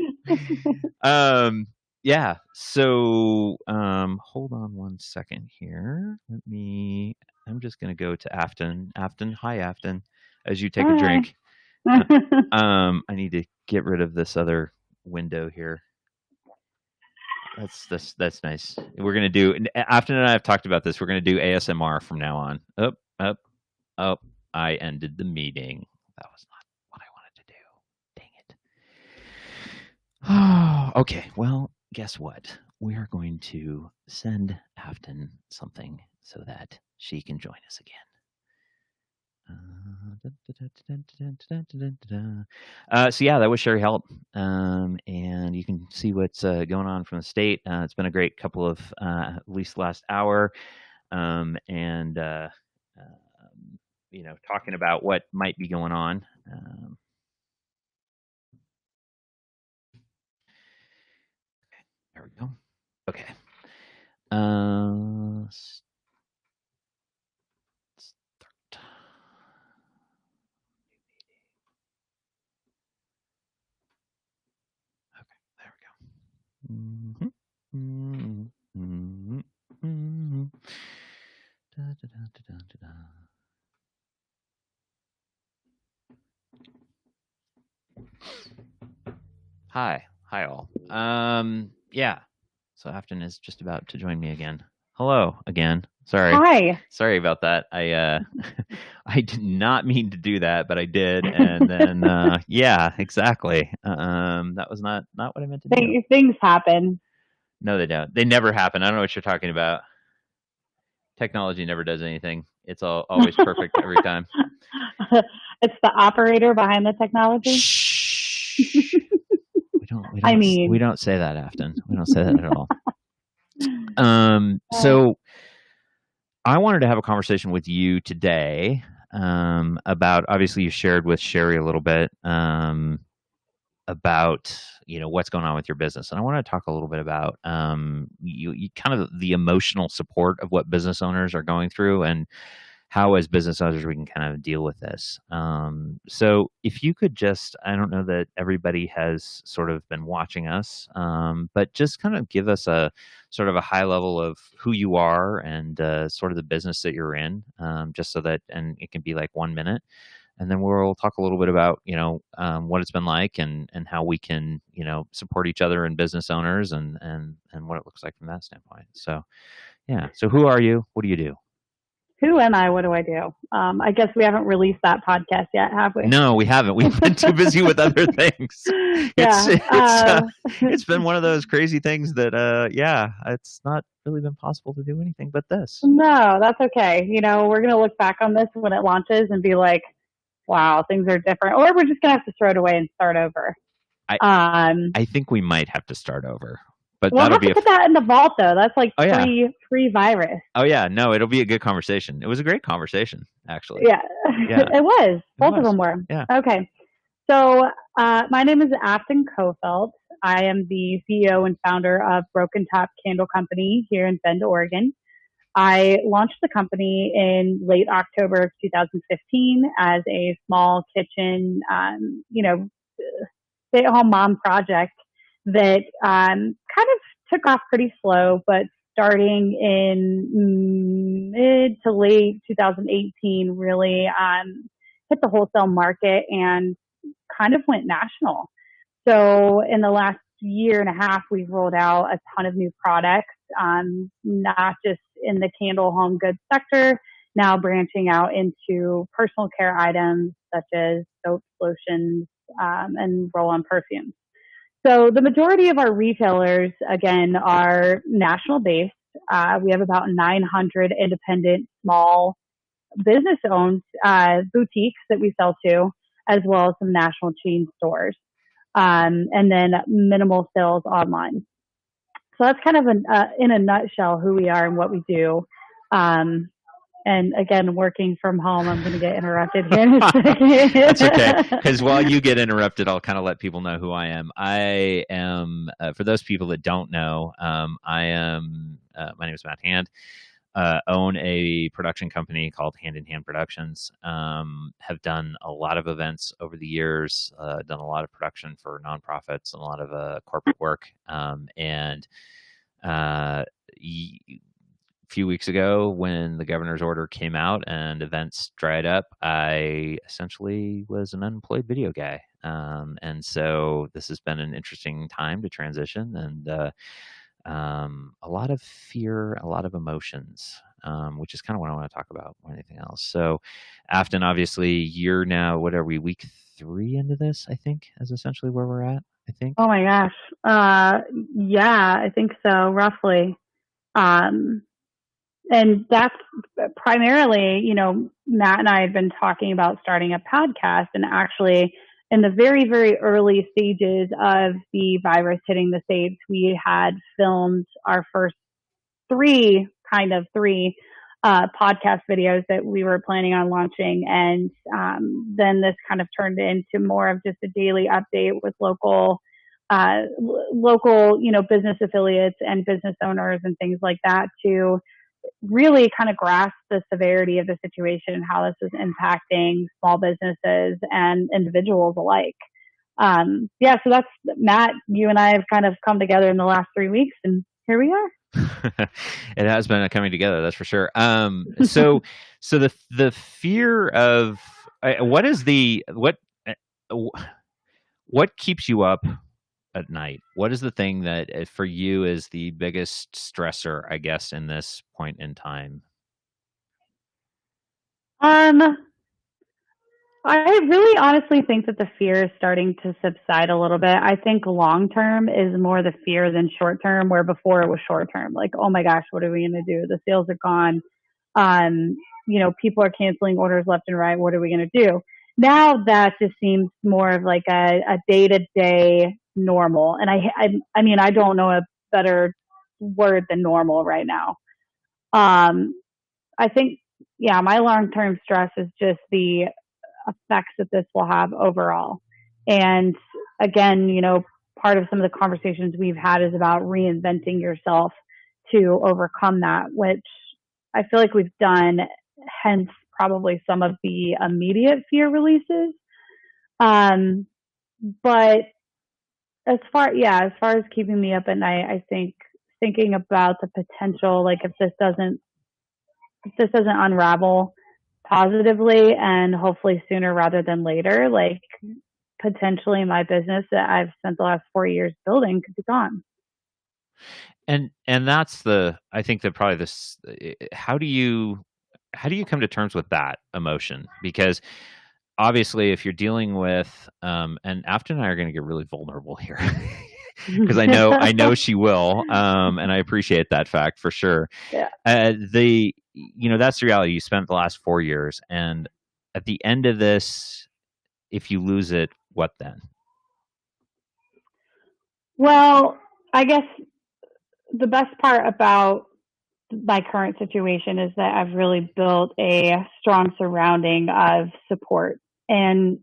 Yeah. So hold on one second here. I'm just going to go to Affton. Affton. Hi, Affton. As you take a drink. I need to get rid of this other window here. That's nice. We're gonna do. Affton and I have talked about this. We're gonna do ASMR from now on. Oh! I ended the meeting. That was not what I wanted to do. Dang it. Oh, okay. Well, guess what? We are going to send Affton something so that she can join us again. So yeah, that was Cheri Helt, and you can see what's going on from the state. It's been a great couple of at least last hour, and talking about what might be going on. There we go. Okay. Hi all. Yeah. So Affton is just about to join me again. Hello again. Sorry. Hi. Sorry about that. I did not mean to do that, but I did, and then yeah, exactly. That was not what I meant to do. Things happen. No, they don't. They never happen. I don't know what you're talking about. Technology never does anything. It's always perfect every time. It's the operator behind the technology. Shh. We don't say that, Affton. We don't say that at all. So I wanted to have a conversation with you today about, obviously you shared with Cheri a little bit about what's going on with your business, and I want to talk a little bit about you kind of the emotional support of what business owners are going through, and how as business owners we can kind of deal with this. So if you could just, I don't know that everybody has sort of been watching us, but just kind of give us a sort of a high level of who you are and sort of the business that you're in, just so that, and it can be like 1 minute. And then we'll talk a little bit about, what it's been like and how we can, support each other and business owners and what it looks like from that standpoint. So, yeah. So who are you? What do you do? Who am I? What do I do? I guess we haven't released that podcast yet, have we? No, we haven't. We've been too busy with other things. It's been one of those crazy things that, it's not really been possible to do anything but this. No, that's okay. We're going to look back on this when it launches and be like, wow, things are different. Or we're just going to have to throw it away and start over. I think we might have to start over. But we'll have to put that in the vault, though. That's like pre-virus. Oh, yeah. No, it'll be a good conversation. It was a great conversation, actually. Yeah. It was. Both of them were. Yeah. Okay. So my name is Affton Coffelt. I am the CEO and founder of Broken Top Candle Company here in Bend, Oregon. I launched the company in late October of 2015 as a small kitchen, stay-at-home mom project that kind of took off pretty slow, but starting in mid to late 2018, really hit the wholesale market and kind of went national. So in the last year and a half, we've rolled out a ton of new products, not just in the candle home goods sector, now branching out into personal care items such as soaps, lotions, and roll-on perfumes. So the majority of our retailers, again, are national based. We have about 900 independent small business owned boutiques that we sell to, as well as some national chain stores. And then minimal sales online. So that's kind of in a nutshell who we are and what we do. And again, working from home, I'm going to get interrupted here in a second. That's okay. Because while you get interrupted, I'll kind of let people know who I am. I am, for those people that don't know, my name is Matt Hand. Own a production company called Hand in Hand Productions. Have done a lot of events over the years, done a lot of production for nonprofits and a lot of corporate work. A few weeks ago, when the governor's order came out and events dried up, I essentially was an unemployed video guy. And so this has been an interesting time to transition, and a lot of fear, a lot of emotions, which is kind of what I want to talk about more than anything else. So Affton, obviously you're now, what are we, week 3 into this, I think, is essentially where we're at, I think. Oh my gosh. Yeah, I think so, roughly. And that's primarily, Matt and I had been talking about starting a podcast, and actually in the very, very early stages of the virus hitting the States, we had filmed our first three podcast videos that we were planning on launching. And then this kind of turned into more of just a daily update with local, business affiliates and business owners and things like that to really kind of grasp the severity of the situation and how this is impacting small businesses and individuals alike. So that's, Matt, you and I have kind of come together in the last 3 weeks, and here we are. It has been a coming together, that's for sure. So the fear of what keeps you up at night? What is the thing that for you is the biggest stressor, I guess, in this point in time? I really honestly think that the fear is starting to subside a little bit. I think long term is more the fear than short term, where before it was short term. Like, oh my gosh, what are we going to do? The sales are gone. People are canceling orders left and right. What are we going to do? Now that just seems more of like a day-to-day normal. And I don't know a better word than normal right now. I think, my long-term stress is just the effects that this will have overall. And again, part of some of the conversations we've had is about reinventing yourself to overcome that, which I feel like we've done, hence probably some of the immediate fear releases. But as far as keeping me up at night, I think thinking about the potential, like if this doesn't unravel positively and hopefully sooner rather than later, like potentially my business that I've spent the last 4 years building could be gone. And that's I think that probably this, how do you come to terms with that emotion? Because obviously if you're dealing with, and Affton and I are going to get really vulnerable here because I know she will. And I appreciate that fact for sure. Yeah. That's the reality. You spent the last 4 years, and at the end of this, if you lose it, what then? Well, I guess the best part about my current situation is that I've really built a strong surrounding of support, and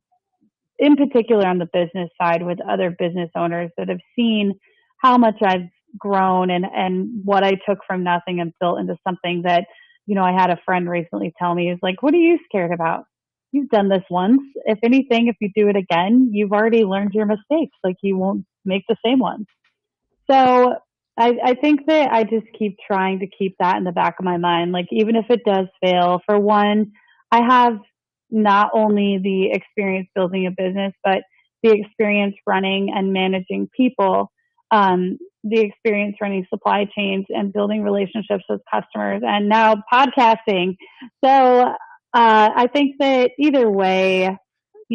in particular on the business side with other business owners that have seen how much I've grown and what I took from nothing and built into something that, I had a friend recently tell me, is like, what are you scared about? You've done this once. If anything, if you do it again, you've already learned your mistakes. Like, you won't make the same ones. So I think that I just keep trying to keep that in the back of my mind. Like, even if it does fail, for one, I have not only the experience building a business, but the experience running and managing people, the experience running supply chains and building relationships with customers, and now podcasting. So I think that either way,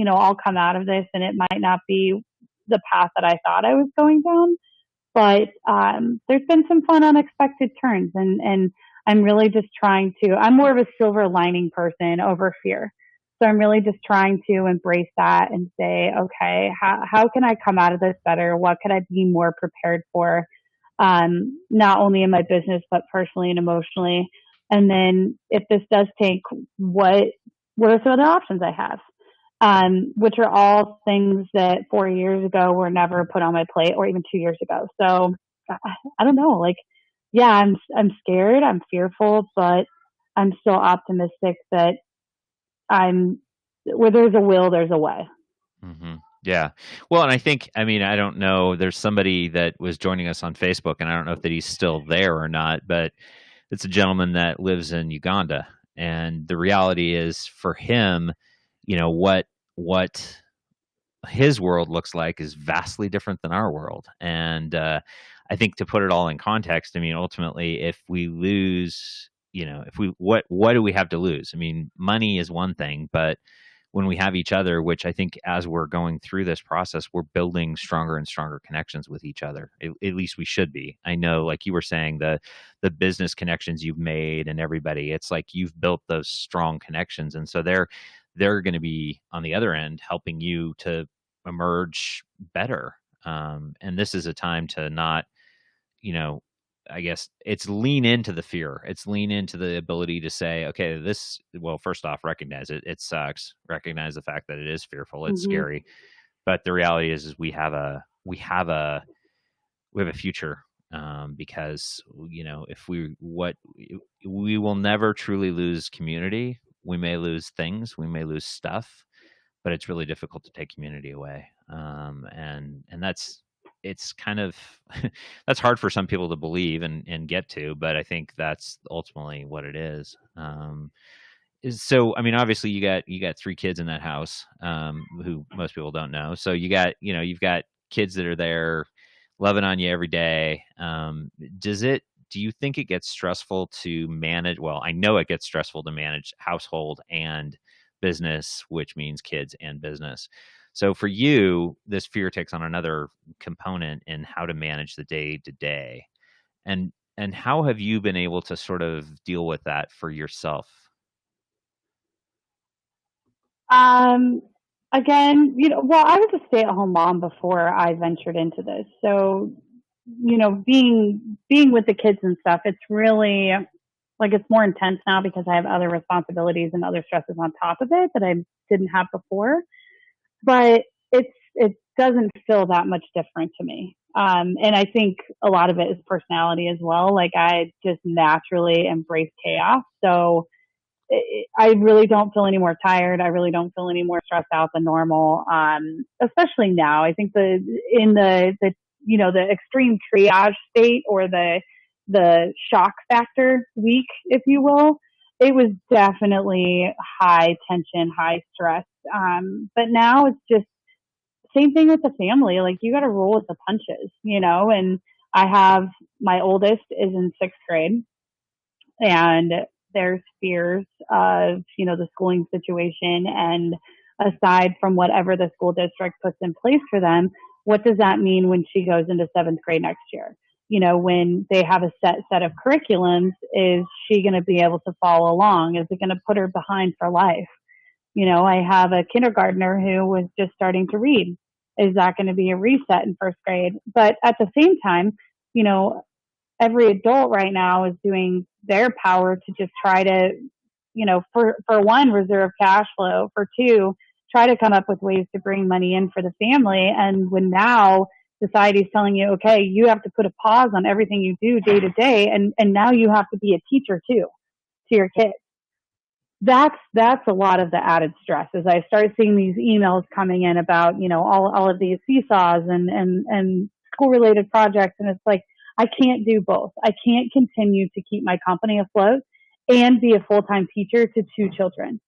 I'll come out of this, and it might not be the path that I thought I was going down. But there's been some fun unexpected turns, and I'm really just trying to. I'm more of a silver lining person over fear, so I'm really just trying to embrace that and say, okay, how can I come out of this better? What could I be more prepared for, not only in my business but personally and emotionally? And then if this does tank, what are some other options I have? Which are all things that 4 years ago were never put on my plate, or even 2 years ago. So I don't know. Like, yeah, I'm scared, I'm fearful, but I'm still optimistic that where there's a will, there's a way. Mm-hmm. Yeah. Well, and I don't know. There's somebody that was joining us on Facebook, and I don't know if that he's still there or not, but it's a gentleman that lives in Uganda. And the reality is for him, what his world looks like is vastly different than our world. And I think, to put it all in context, ultimately, if we lose, what do we have to lose? Money is one thing, but when we have each other, which I think as we're going through this process, we're building stronger and stronger connections with each other. At least we should be. I know, like you were saying, the business connections you've made and everybody, it's like you've built those strong connections. And so they're going to be on the other end helping you to emerge better. And this is a time to not, I guess it's lean into the fear. It's lean into the ability to say, okay, first off, recognize it. It sucks. Recognize the fact that it is fearful. It's scary. But the reality is we have a future. Because, if we will never truly lose community. We may lose things, we may lose stuff, but it's really difficult to take community away. And it's kind of, that's hard for some people to believe and get to, but I think that's ultimately what it is. So, obviously you got 3 kids in that house, who most people don't know. So you've got kids that are there loving on you every day. Do you think it gets stressful to manage? Well, I know it gets stressful to manage household and business, which means kids and business. So for you, this fear takes on another component in how to manage the day to day. And how have you been able to sort of deal with that for yourself? Again, I was a stay-at-home mom before I ventured into this. So, being with the kids and stuff, it's really like, it's more intense now because I have other responsibilities and other stresses on top of it that I didn't have before. But it doesn't feel that much different to me. And I think a lot of it is personality as well. Like, I just naturally embrace chaos. So I really don't feel any more tired. I really don't feel any more stressed out than normal. Especially now, I think in the extreme triage state, or the shock factor week, if you will, it was definitely high tension, high stress. But now it's just same thing with the family. Like, you got to roll with the punches, and I have, my oldest is in 6th grade, and there's fears of, the schooling situation. And aside from whatever the school district puts in place for them, what does that mean when she goes into 7th grade next year? When they have a set of curriculums, is she going to be able to follow along? Is it going to put her behind for life? I have a kindergartner who was just starting to read. Is that going to be a reset in 1st grade? But at the same time, every adult right now is doing their power to just try to, for one, reserve cash flow, for 2, try to come up with ways to bring money in for the family. And when now society's telling you, okay, you have to put a pause on everything you do day to day, and now you have to be a teacher too to your kids. That's a lot of the added stress, as I start seeing these emails coming in about, all of these seesaws and school related projects. And it's like, I can't do both. I can't continue to keep my company afloat and be a full-time teacher to 2 children.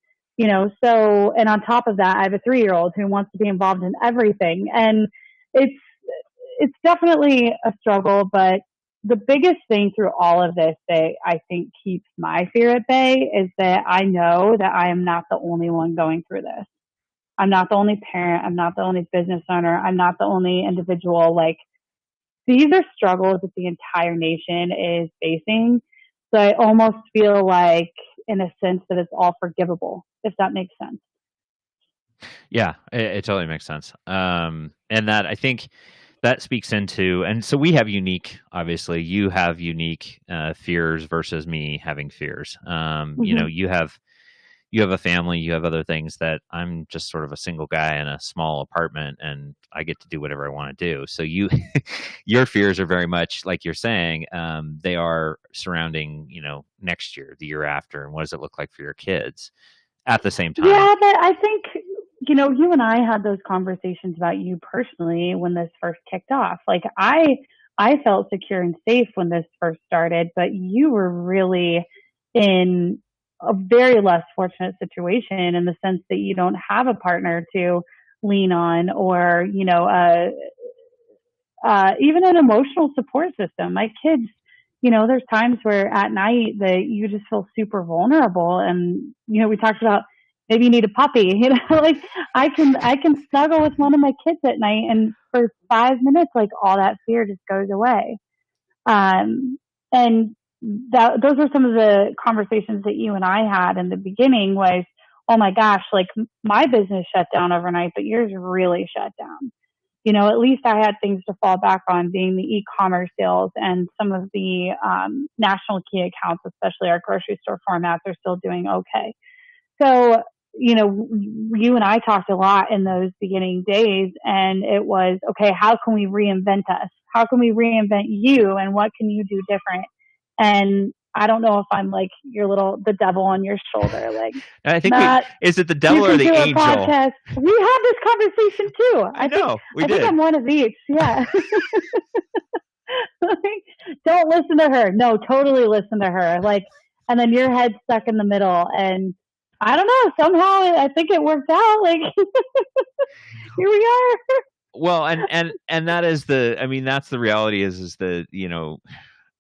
So, and on top of that, I have a 3-year-old who wants to be involved in everything. And it's definitely a struggle, but the biggest thing through all of this that I think keeps my fear at bay is that I know that I am not the only one going through this. I'm not the only parent. I'm not the only business owner. I'm not the only individual. Like, these are struggles that the entire nation is facing. So I almost feel like, in a sense, that it's all forgivable, if that makes sense. Yeah, it totally makes sense. And that, I think that speaks into, and so we have unique, obviously, you have unique fears versus me having fears. You have a family, you have other things that I'm just sort of a single guy in a small apartment, and I get to do whatever I want to do. So your fears are very much like you're saying, they are surrounding, next year, the year after, and what does it look like for your kids at the same time? Yeah, but I think, you and I had those conversations about you personally when this first kicked off. Like, I felt secure and safe when this first started, but you were really in a very less fortunate situation in the sense that you don't have a partner to lean on, or, even an emotional support system. My kids, there's times where at night that you just feel super vulnerable. And, we talked about maybe you need a puppy, like I can snuggle with one of my kids at night, and for 5 minutes, like, all that fear just goes away. And those are some of the conversations that you and I had in the beginning was, oh my gosh, like, my business shut down overnight, but yours really shut down. At least I had things to fall back on, being the e-commerce sales, and some of the national key accounts, especially our grocery store formats, are still doing okay. So, you and I talked a lot in those beginning days, and it was, okay, how can we reinvent us? How can we reinvent you, and what can you do different? And I don't know if I'm like the devil on your shoulder. Like, I think is it the devil or the angel? Podcast. We have this conversation too. I think I'm one of each. Yeah. Don't listen to her. No, totally listen to her. Like, and then your head's stuck in the middle, and I don't know. Somehow I think it worked out. Like, here we are. Well, and that is that's the reality is the,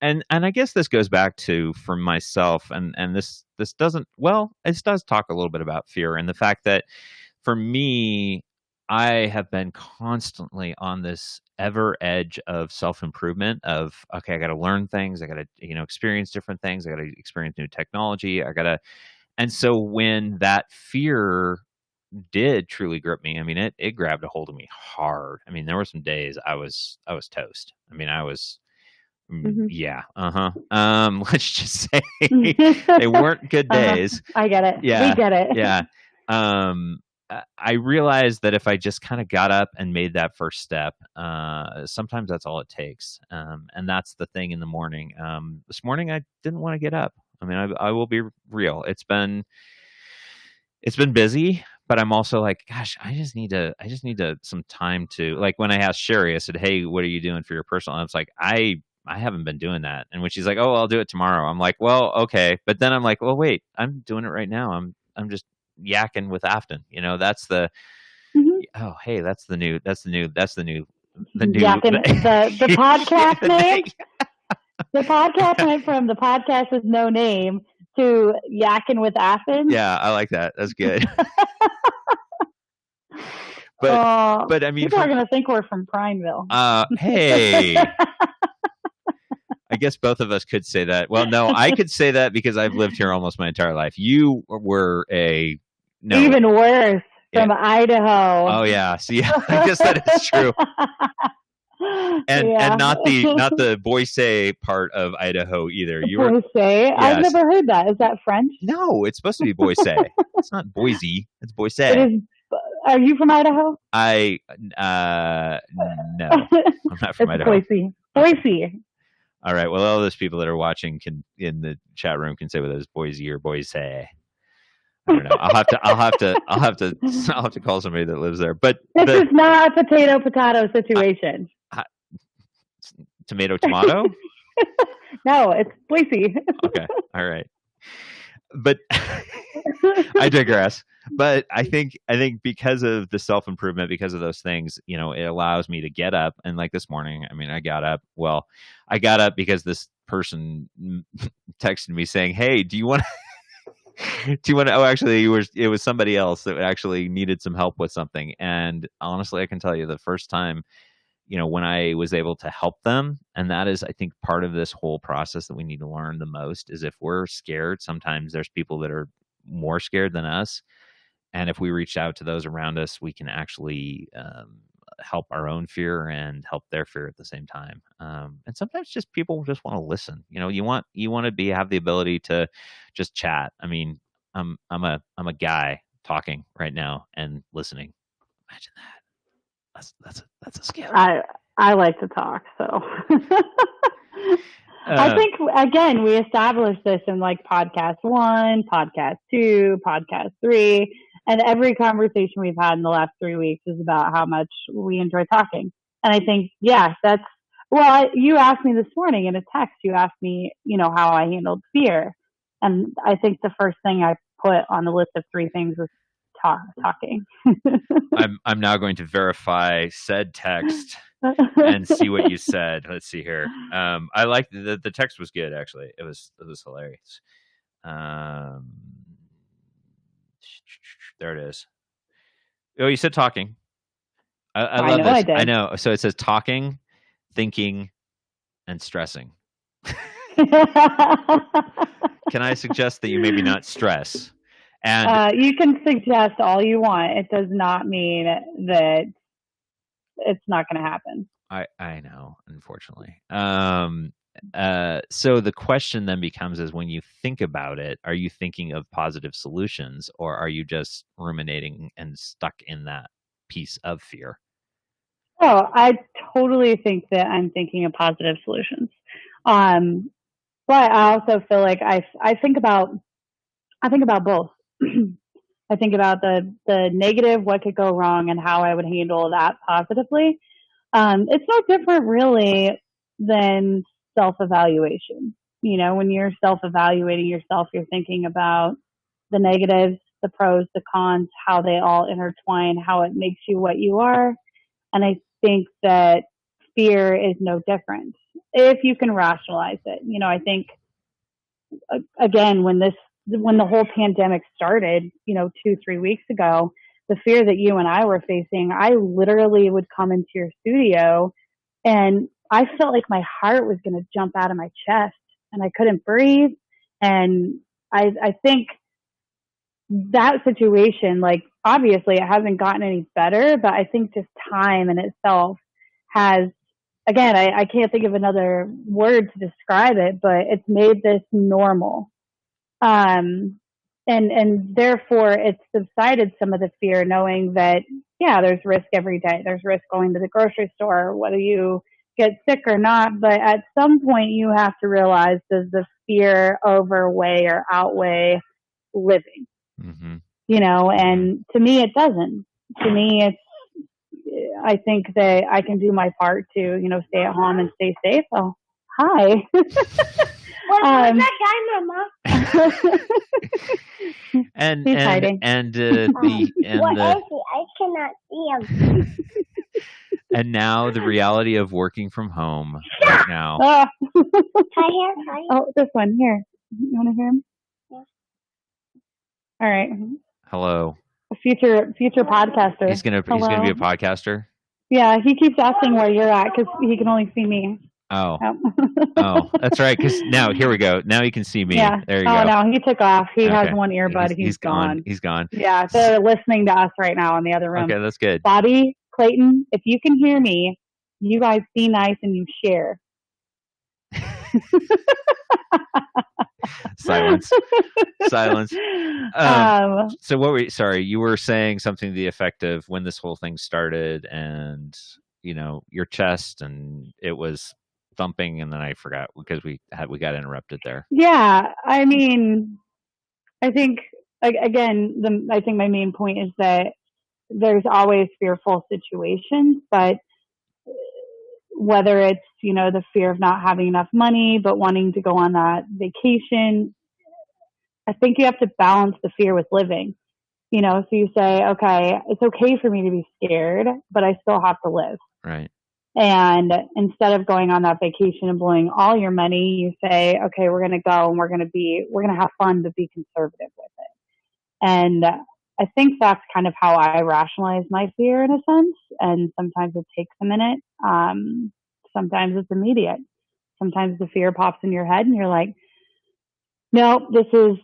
and I guess this goes back to, for myself, and this doesn't, well, it does talk a little bit about fear, and the fact that for me, I have been constantly on this ever edge of self-improvement of, okay, I got to learn things. I got to, experience different things. I got to experience new technology. And so when that fear did truly grip me, it grabbed a hold of me hard. There were some days I was toast. I was, yeah. Let's just say they weren't good days. I get it. Yeah. We get it. Yeah. I realized that if I just kind of got up and made that first step, sometimes that's all it takes. And that's the thing in the morning. This morning I didn't want to get up. I will be real. It's been busy, but I'm also like, gosh, I just need some time to, like, when I asked Cheri, I said, hey, what are you doing for your personal? And I was like, I haven't been doing that. And when she's like, oh, I'll do it tomorrow. I'm like, well, okay. But then I'm like, well, wait, I'm doing it right now. I'm just yakking with Affton. That's the, oh, hey, that's the new yakking, the podcast name. The podcast went from the podcast with no name to yakking with Affton. Yeah, I like that. That's good. But people are going to think we're from Prineville. Hey. I guess both of us could say that. Well, no, I could say that because I've lived here almost my entire life. You were even worse, from Idaho. Oh yeah, see, I guess that is true. And not the Boise part of Idaho either. Boise? Yes. I've never heard that. Is that French? No, it's supposed to be Boise. It's not Boise. It's Boise. It is. Are you from Idaho? No, I'm not from Idaho. Boise. All right. Well, all those people that are watching in the chat room can say whether it's Boise or Boise. I don't know. I'll have to call somebody that lives there. But this is not a potato situation. Tomato? No, it's Boise. Okay. All right. But I digress. But I think because of the self-improvement, because of those things, it allows me to get up. And like this morning, I mean, I got up because this person texted me saying, "Hey, do you want to, oh, actually it was somebody else that actually needed some help with something." And honestly, I can tell you the first time, when I was able to help them, and that is, I think, part of this whole process that we need to learn the most is if we're scared, sometimes there's people that are more scared than us. And if we reach out to those around us, we can actually help our own fear and help their fear at the same time. And sometimes just people just want to listen. You want to have the ability to just chat. I mean, I'm a guy talking right now and listening. Imagine that. That's a skill. I like to talk, so I think again we established this in like podcast 1, podcast 2, podcast 3, and every conversation we've had in the last 3 weeks is about how much we enjoy talking. And I think you asked me this morning in a text. You asked me, how I handled fear, and I think the first thing I put on the list of 3 things was talking. I'm now going to verify said text and see what you said. Let's see here. I like the text was good, actually. It was hilarious. There it is. Oh, you said talking. I love this. I know. So it says talking, thinking, and stressing. Can I suggest that you maybe not stress? And you can suggest all you want. It does not mean that it's not going to happen. I know, unfortunately. So the question then becomes is when you think about it, are you thinking of positive solutions, or are you just ruminating and stuck in that piece of fear? Oh, I totally think that I'm thinking of positive solutions. But I also feel like I think about both. I think about the negative, what could go wrong, and how I would handle that positively. It's no different really than self-evaluation. When you're self-evaluating yourself, you're thinking about the negatives, the pros, the cons, how they all intertwine, how it makes you what you are. And I think that fear is no different if you can rationalize it. I think, again, when the whole pandemic started, 2-3 weeks ago, the fear that you and I were facing, I literally would come into your studio and I felt like my heart was going to jump out of my chest and I couldn't breathe. And I think that situation, like, obviously it hasn't gotten any better, but I think just time in itself has, again, I can't think of another word to describe it, but it's made this normal. And therefore it's subsided some of the fear, knowing that, yeah, there's risk every day. There's risk going to the grocery store, whether you get sick or not. But at some point you have to realize, does the fear overweigh or outweigh living? Mm-hmm. And to me, it doesn't. To me, I think that I can do my part to, stay at home and stay safe. Oh, hi. Where's that camera, Mom? and he's hiding. And I cannot see him. And now the reality of working from home right now. Hi, here. Oh, this one here. You want to hear him? Yeah. All right. Hello. A future podcaster. He's gonna be a podcaster. Yeah, he keeps asking where you're at because he can only see me. Oh, that's right. Because now, here we go. Now you can see me. Yeah. There you go. Oh, no, he took off. He has one earbud. He's gone. He's gone. Yeah, they're listening to us right now in the other room. Okay, that's good. Bobby, Clayton, if you can hear me, you guys be nice and you share. Silence. So sorry, you were saying something to the effect of when this whole thing started and, your chest, and it was thumping, and then I forgot because we got interrupted there. Yeah. I mean, I think, again, I think my main point is that there's always fearful situations, but whether it's, the fear of not having enough money, but wanting to go on that vacation. I think you have to balance the fear with living, so you say, okay, it's okay for me to be scared, but I still have to live. Right. And instead of going on that vacation and blowing all your money, you say, okay, we're going to go and we're going to have fun, but be conservative with it. And I think that's kind of how I rationalize my fear in a sense. And sometimes it takes a minute. Sometimes it's immediate. Sometimes the fear pops in your head and you're like, no, this is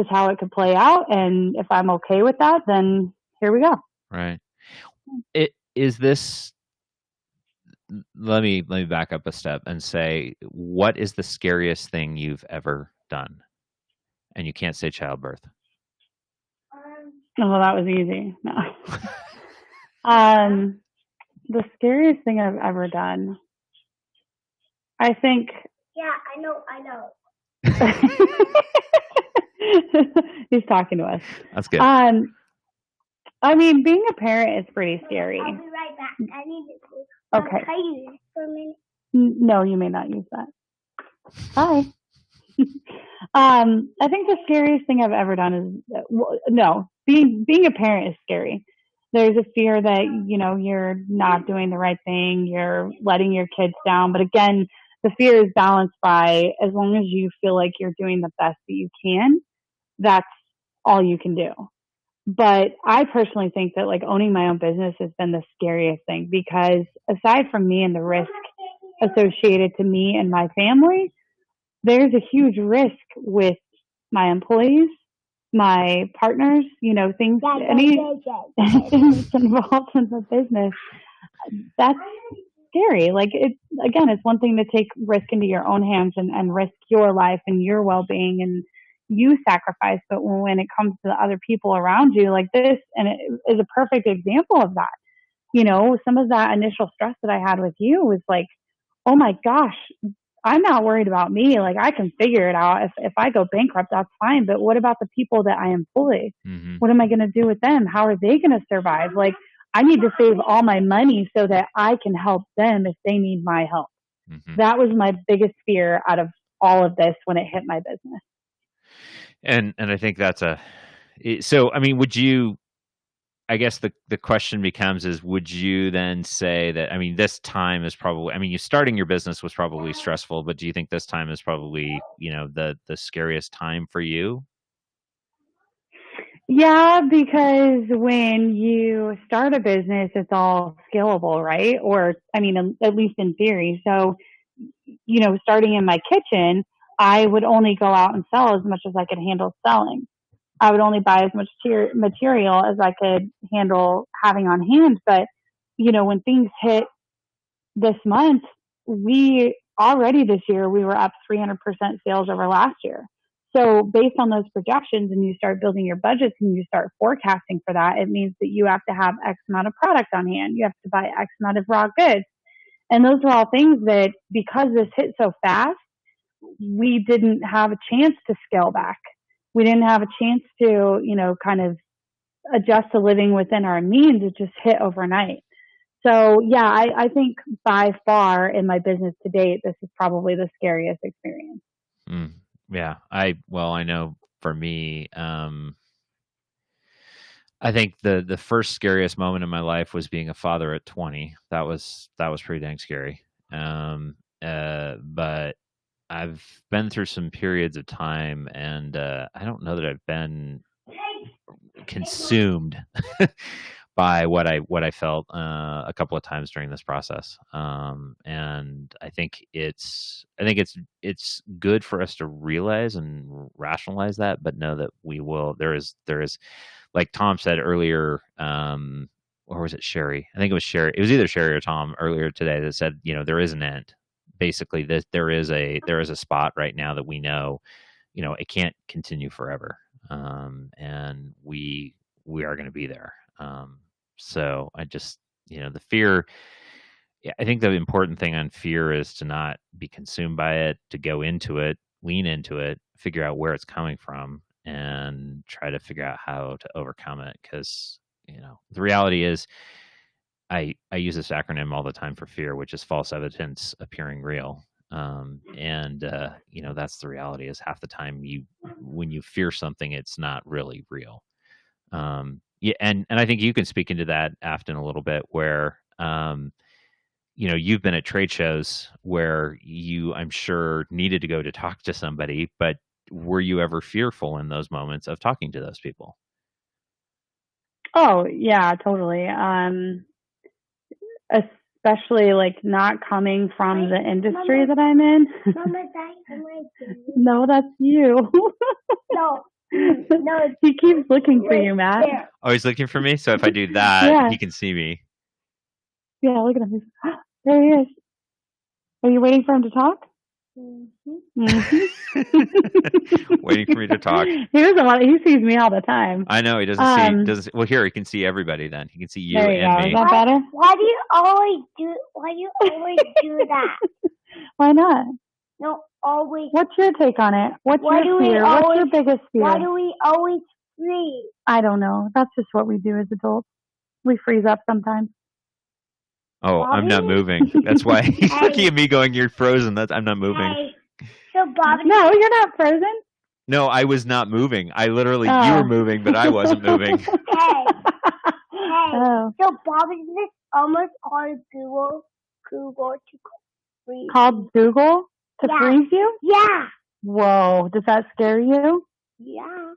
how it could play out. And if I'm okay with that, then here we go. Right. Let me back up a step and say, what is the scariest thing you've ever done? And you can't say childbirth. Well, that was easy. No. The scariest thing I've ever done, I think. Yeah, I know. He's talking to us. That's good. I mean, being a parent is pretty scary. I'll be right back. I need to. Okay. Can I use this for a minute? No, you may not use that. Hi. I think the scariest thing I've ever done is being a parent is scary. There's a fear that, you're not doing the right thing, you're letting your kids down. But again, the fear is balanced by, as long as you feel like you're doing the best that you can, that's all you can do. But I personally think that owning my own business has been the scariest thing, because aside from me and the risk associated to me and my family, there's a huge risk with my employees, my partners, things, anything that's involved in the business. That's scary. It's one thing to take risk into your own hands and risk your life and your well-being and you sacrifice. But when it comes to the other people around you like this, and it is a perfect example of that, some of that initial stress that I had with you was like, oh my gosh, I'm not worried about me. I can figure it out. If I go bankrupt, that's fine. But what about the people that I employ? Mm-hmm. What am I going to do with them? How are they going to survive? I need to save all my money so that I can help them if they need my help. Mm-hmm. That was my biggest fear out of all of this when it hit my business. And I think that's so, I mean, would you, I guess the question becomes is, would you then say that, I mean, this time is probably, I mean, you starting your business was probably stressful, but do you think this time is probably, the scariest time for you? Yeah, because when you start a business, it's all scalable, right? Or, I mean, at least in theory. So, starting in my kitchen, I would only go out and sell as much as I could handle selling. I would only buy as much material as I could handle having on hand. But, when things hit this month, this year, we were up 300% sales over last year. So based on those projections, and you start building your budgets and you start forecasting for that, it means that you have to have X amount of product on hand. You have to buy X amount of raw goods. And those are all things that, because this hit so fast, we didn't have a chance to scale back. We didn't have a chance to, kind of adjust to living within our means. It just hit overnight. So yeah, I think by far in my business to date, this is probably the scariest experience. Yeah. I know for me, I think the first scariest moment in my life was being a father at 20. That was pretty dang scary. But I've been through some periods of time, and I don't know that I've been consumed by what I felt a couple of times during this process. And I think it's good for us to realize and rationalize that, but know that there is, like Tom said earlier, or was it Cheri? I think it was Cheri. It was either Cheri or Tom earlier today that said, there is an end. Basically, there is a spot right now that we know, it can't continue forever. And we are going to be there. So I just, the fear, I think the important thing on fear is to not be consumed by it, to go into it, lean into it, figure out where it's coming from, and try to figure out how to overcome it. Because, the reality is, I use this acronym all the time for fear, which is false evidence appearing real. And that's the reality, is half the time when you fear something, it's not really real. Yeah. And I think you can speak into that, Afton, a little bit, where, you've been at trade shows where I'm sure, needed to go to talk to somebody, but were you ever fearful in those moments of talking to those people? Oh, yeah, totally. Especially like not coming from the industry that I'm in. Mama, that's my baby. No, that's you. No. He keeps looking for you, Matt. There. Oh, he's looking for me? So if I do that, Yeah. he can see me. Yeah, look at him. There he is. Are you waiting for him to talk? Mm-hmm. Waiting for me to talk. He doesn't want. He sees me all the time. I know he doesn't. Well, here he can see everybody. Then he can see you There you and go. me. Is that better? Why do you always do that? Why not? No, always. What's your take on it? What's Why your do we fear? What's your always- biggest fear? Why do we always freeze? I don't know. That's just what we do as adults. We freeze up sometimes. Oh, I'm not Bobby? moving. That's why he's Hey. looking at me going, "You're frozen." I'm not moving. Hey, so Bobby. No, you're not frozen. No, I was not moving. I literally, Oh. you were moving, but I wasn't moving. Hey, Oh. so Bobby, is this almost called Google to freeze? Called Google to Yeah. freeze you? Yeah. Whoa, does that scare you? Yeah.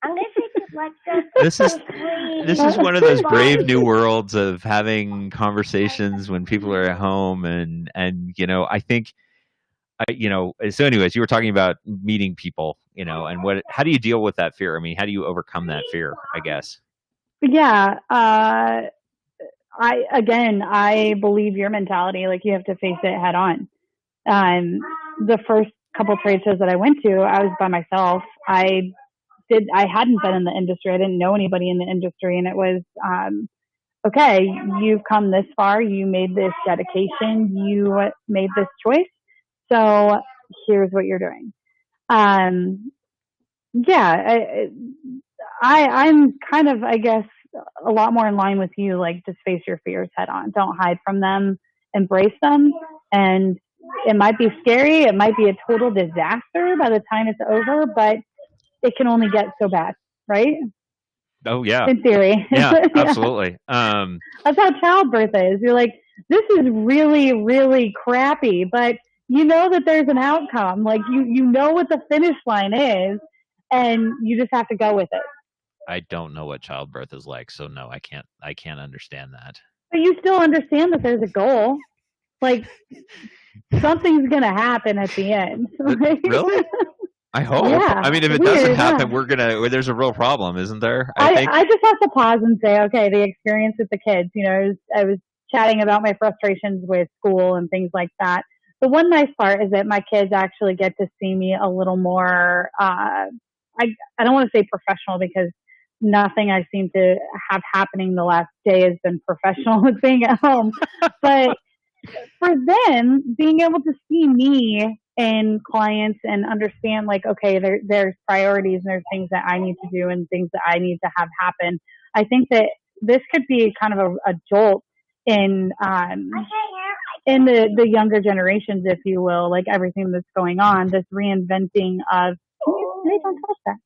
I'm gonna take Alexa. This is freeze. This is one of those brave Bobby. new worlds of having conversations when people are at home, and I think, So, anyways, you were talking about meeting people, and how do you deal with that fear? I mean, how do you overcome that fear? I guess. Yeah. I believe your mentality. Like, you have to face it head on. The first couple trade shows that I went to, I was by myself. I hadn't been in the industry. I didn't know anybody in the industry, and it was, okay, you've come this far. You made this dedication. You made this choice. So here's what you're doing. Yeah, I'm kind of, I guess, a lot more in line with you. Like, just face your fears head on. Don't hide from them. Embrace them. And it might be scary. It might be a total disaster by the time it's over, but it can only get so bad, right? Oh yeah. In theory. Yeah, absolutely. That's how childbirth is. You're like, this is really, really crappy, but you know that there's an outcome. Like, you know what the finish line is, and you just have to go with it. I don't know what childbirth is like, so no, I can't understand that. But you still understand that there's a goal. Like, something's going to happen at the end. Right? Really? I hope. Yeah, I mean, if it weird, doesn't happen, yeah. there's a real problem, isn't there? I just have to pause and say, okay, the experience with the kids, I was chatting about my frustrations with school and things like that. The one nice part is that my kids actually get to see me a little more, I don't want to say professional, because nothing I seem to have happening the last day has been professional with being at home. But for them, being able to see me and clients and understand, like, okay, there's priorities and there's things that I need to do and things that I need to have happen. I think that this could be kind of a jolt in the younger generations, if you will, like everything that's going on, this reinventing of, don't touch that.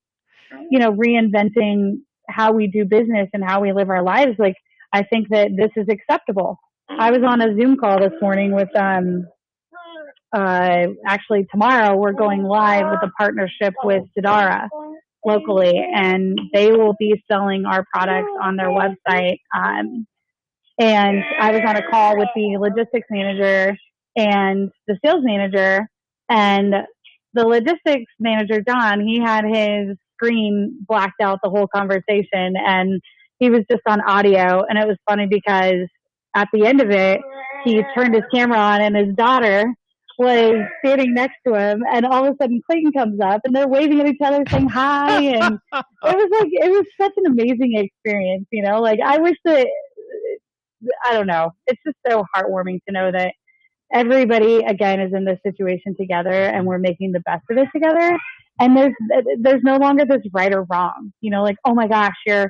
Reinventing how we do business and how we live our lives. Like, I think that this is acceptable. I was on a Zoom call this morning with, actually tomorrow we're going live with a partnership with Sidara locally, and they will be selling our products on their website. And I was on a call with the logistics manager and the sales manager, and the logistics manager, John, he had his screen blacked out the whole conversation, and he was just on audio. And it was funny because at the end of it, he turned his camera on, and his daughter was standing next to him, and all of a sudden Clayton comes up, and they're waving at each other, saying hi, and it was such an amazing experience. Like, I wish that, I don't know, it's just so heartwarming to know that everybody, again, is in this situation together, and we're making the best of it together. And there's no longer this right or wrong. Like, oh my gosh, you're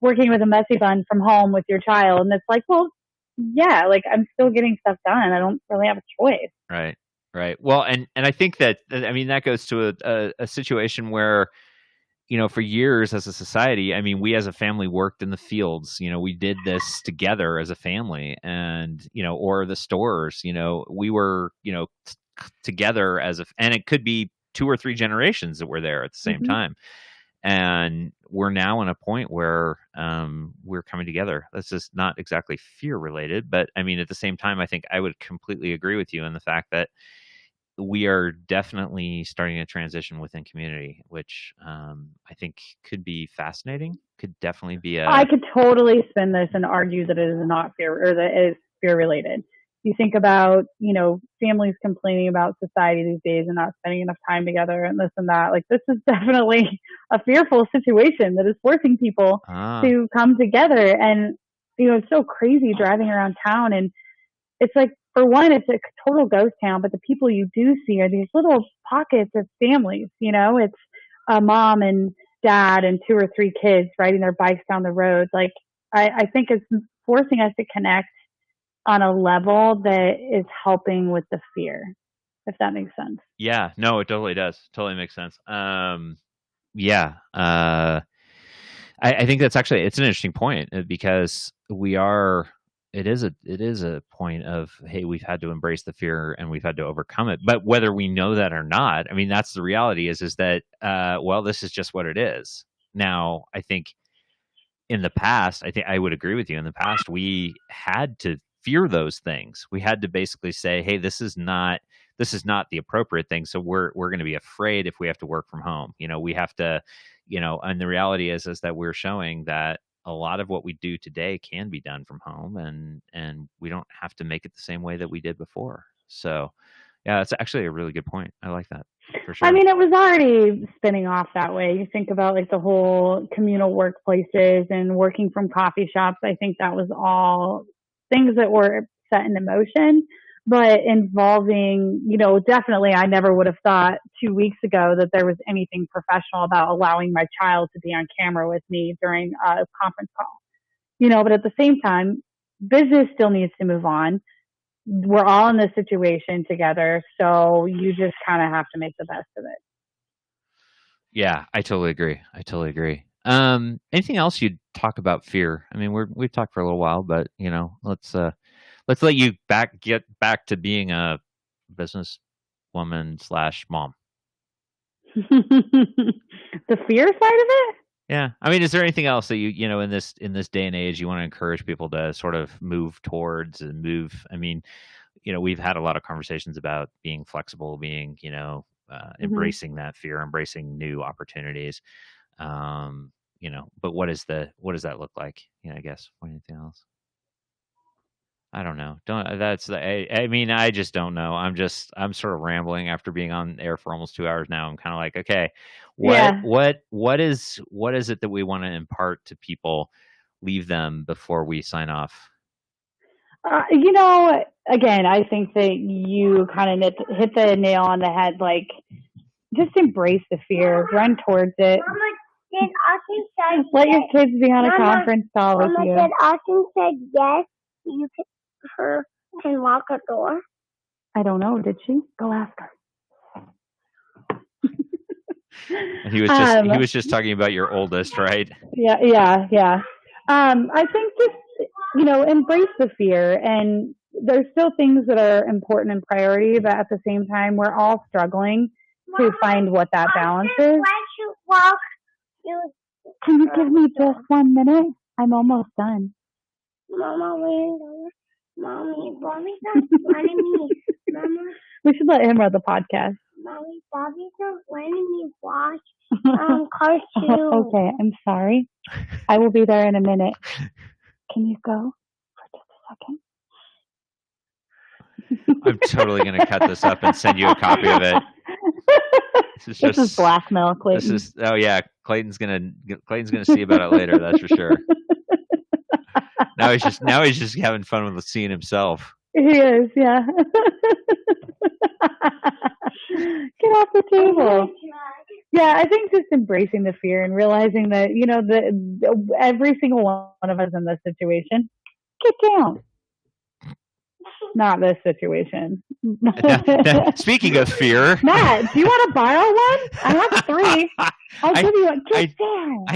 working with a messy bun from home with your child. And it's like, well, yeah, like I'm still getting stuff done. I don't really have a choice. Right. Right. Well, and I think that, I mean, that goes to a situation where, you know, for years as a society, I mean, we as a family worked in the fields, you know, we did this together as a family, and, you know, or the stores, you know, we were, you know, together and it could be 2 or 3 generations that were there at the same time. And we're now in a point where we're coming together. This is not exactly fear related, but I mean, at the same time, I think I would completely agree with you in the fact that we are definitely starting a transition within community, which I think could be fascinating. Could definitely be I could totally spin this and argue that it is not fear, or that it is fear related. You think about, you know, families complaining about society these days and not spending enough time together and this and that. Like, this is definitely a fearful situation that is forcing people to come together. And, you know, it's so crazy driving around town, and it's like, for one, it's a total ghost town, but the people you do see are these little pockets of families. You know, it's a mom and dad and 2 or 3 kids riding their bikes down the road. Like, I think it's forcing us to connect on a level that is helping with the fear, if that makes sense. Yeah, no, it totally does. Totally makes sense. Yeah. I think that's actually, it's an interesting point, because it is a point of, hey, we've had to embrace the fear and we've had to overcome it. But whether we know that or not, I mean, that's the reality is that, well, this is just what it is. Now, I think in the past, I think I would agree with you. In the past, we had to fear those things. We had to basically say, hey, this is not the appropriate thing. So we're going to be afraid if we have to work from home. You know, we have to, you know, and the reality is that we're showing that a lot of what we do today can be done from home, and we don't have to make it the same way that we did before. So yeah, that's actually a really good point. I like that for sure. I mean, it was already spinning off that way. You think about like the whole communal workplaces and working from coffee shops. I think that was all things that were set into motion, but involving, you know, definitely I never would have thought 2 weeks ago that there was anything professional about allowing my child to be on camera with me during a conference call, you know, but at the same time, business still needs to move on. We're all in this situation together. So you just kind of have to make the best of it. Yeah, I totally agree. Anything else you'd talk about fear? I mean, we've talked for a little while, but you know, let's let you get back to being a businesswoman / mom. The fear side of it? Yeah. I mean, is there anything else that you know, in this day and age, you want to encourage people to sort of move towards and move? I mean, you know, we've had a lot of conversations about being flexible, being, you know, embracing that fear, embracing new opportunities. You know, but what does that look like? You know, I guess, anything else? I don't know. I mean, I just don't know. I'm sort of rambling after being on air for almost 2 hours now. I'm kind of like, okay, what is it that we want to impart to people, leave them before we sign off? You know, again, I think that you kind of hit the nail on the head. Like, just embrace the fear, run towards it. Mama, let your kids be on a conference call with you. Mama said Austin said yes. You can lock a door. I don't know. Did she? Go ask her. And he was just talking about your oldest, right? Yeah. I think just, you know, embrace the fear, and there's still things that are important and priority, but at the same time, we're all struggling to find what that balance is. Can you give me just 1 minute? I'm almost done. Mommy's not letting me. Mama. We should let him run the podcast. Bobby's not letting me watch cartoons. Okay, I'm sorry. I will be there in a minute. Can you go for just a second? I'm totally going to cut this up and send you a copy of it. This is blackmail, Clayton. Oh yeah, Clayton's gonna see about it later. That's for sure. Now he's just having fun with the scene himself. He is, yeah. Get off the table. Yeah, I think just embracing the fear and realizing that, every single one of us in this situation, get down. Not this situation. Speaking of fear, Matt, do you want to borrow one? I have 3. I'll give you one. Get down.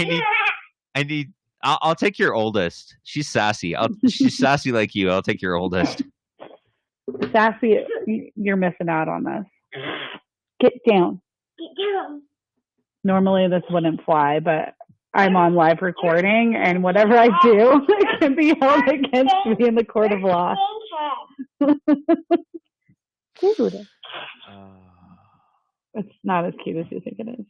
I need. I'll take your oldest. She's sassy. She's sassy like you. I'll take your oldest. Sassy, you're missing out on this. Get down. Get down. Normally this wouldn't fly, but I'm on live recording, and whatever I do can be held against me in the court of law. Cute. It's not as cute as you think it is.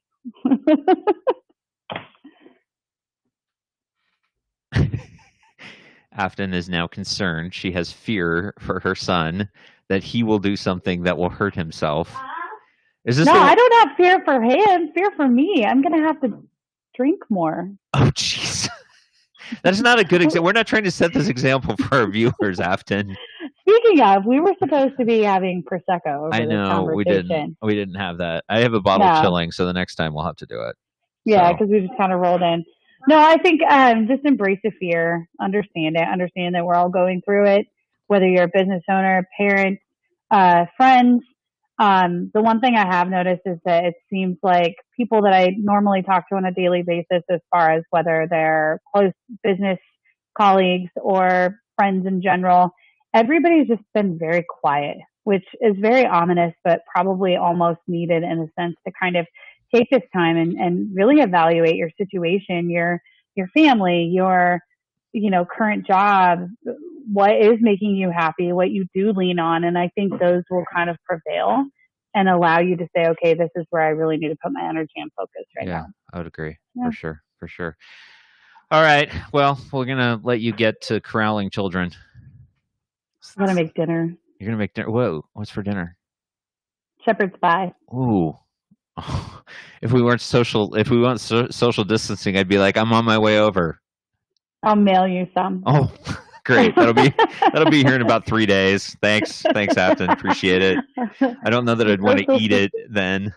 Affton is now concerned. She has fear for her son that he will do something that will hurt himself. Is this? No, I don't have fear for him. Fear for me. I'm going to have to drink more. Oh, jeez. That is not a good example. We're not trying to set this example for our viewers, Affton. Speaking of, we were supposed to be having Prosecco over I know, this conversation. we didn't have that. I have a bottle chilling, so the next time we'll have to do it. Yeah, because we just kind of rolled in. No, I think just embrace the fear, understand it, understand that we're all going through it, whether you're a business owner, parent, friends. The one thing I have noticed is that it seems like people that I normally talk to on a daily basis, as far as whether they're close business colleagues or friends in general, everybody's just been very quiet, which is very ominous, but probably almost needed in a sense to kind of take this time and really evaluate your situation, your family, your, current job, what is making you happy, what you do lean on. And I think those will kind of prevail and allow you to say, okay, this is where I really need to put my energy and focus right now. Yeah, I would agree. Yeah. For sure. All right. Well, we're going to let you get to corralling children. I'm going to make dinner. You're going to make dinner? Whoa. What's for dinner? Shepherd's pie. Ooh. Oh, if we weren't social distancing, I'd be like, I'm on my way over. I'll mail you some. Oh, great. That'll be here in about 3 days. Thanks, Affton. Appreciate it. I don't know that I'd want to eat it then.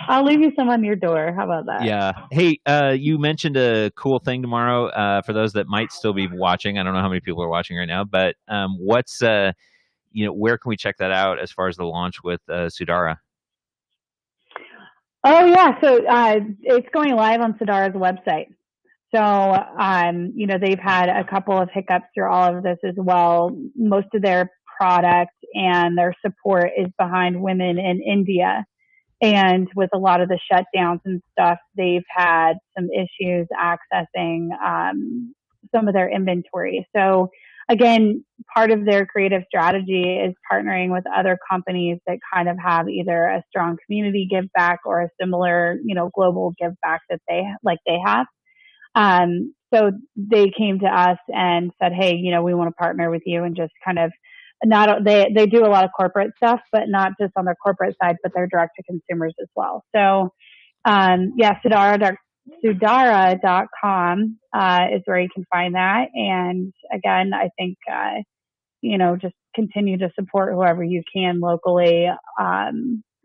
I'll leave you some on your door. How about that? Yeah. Hey, you mentioned a cool thing tomorrow. For those that might still be watching, I don't know how many people are watching right now, but what's where can we check that out as far as the launch with Sudara? Oh yeah, so it's going live on Sudara's website. So they've had a couple of hiccups through all of this as well. Most of their product and their support is behind women in India. And with a lot of the shutdowns and stuff, they've had some issues accessing some of their inventory. So again, part of their creative strategy is partnering with other companies that kind of have either a strong community give back or a similar, global give back that they have. So they came to us and said, hey, we want to partner with you and just kind of they do a lot of corporate stuff, but not just on their corporate side, but they're direct to consumers as well. So, Sudara.com is where you can find that. And again, I think, just continue to support whoever you can locally.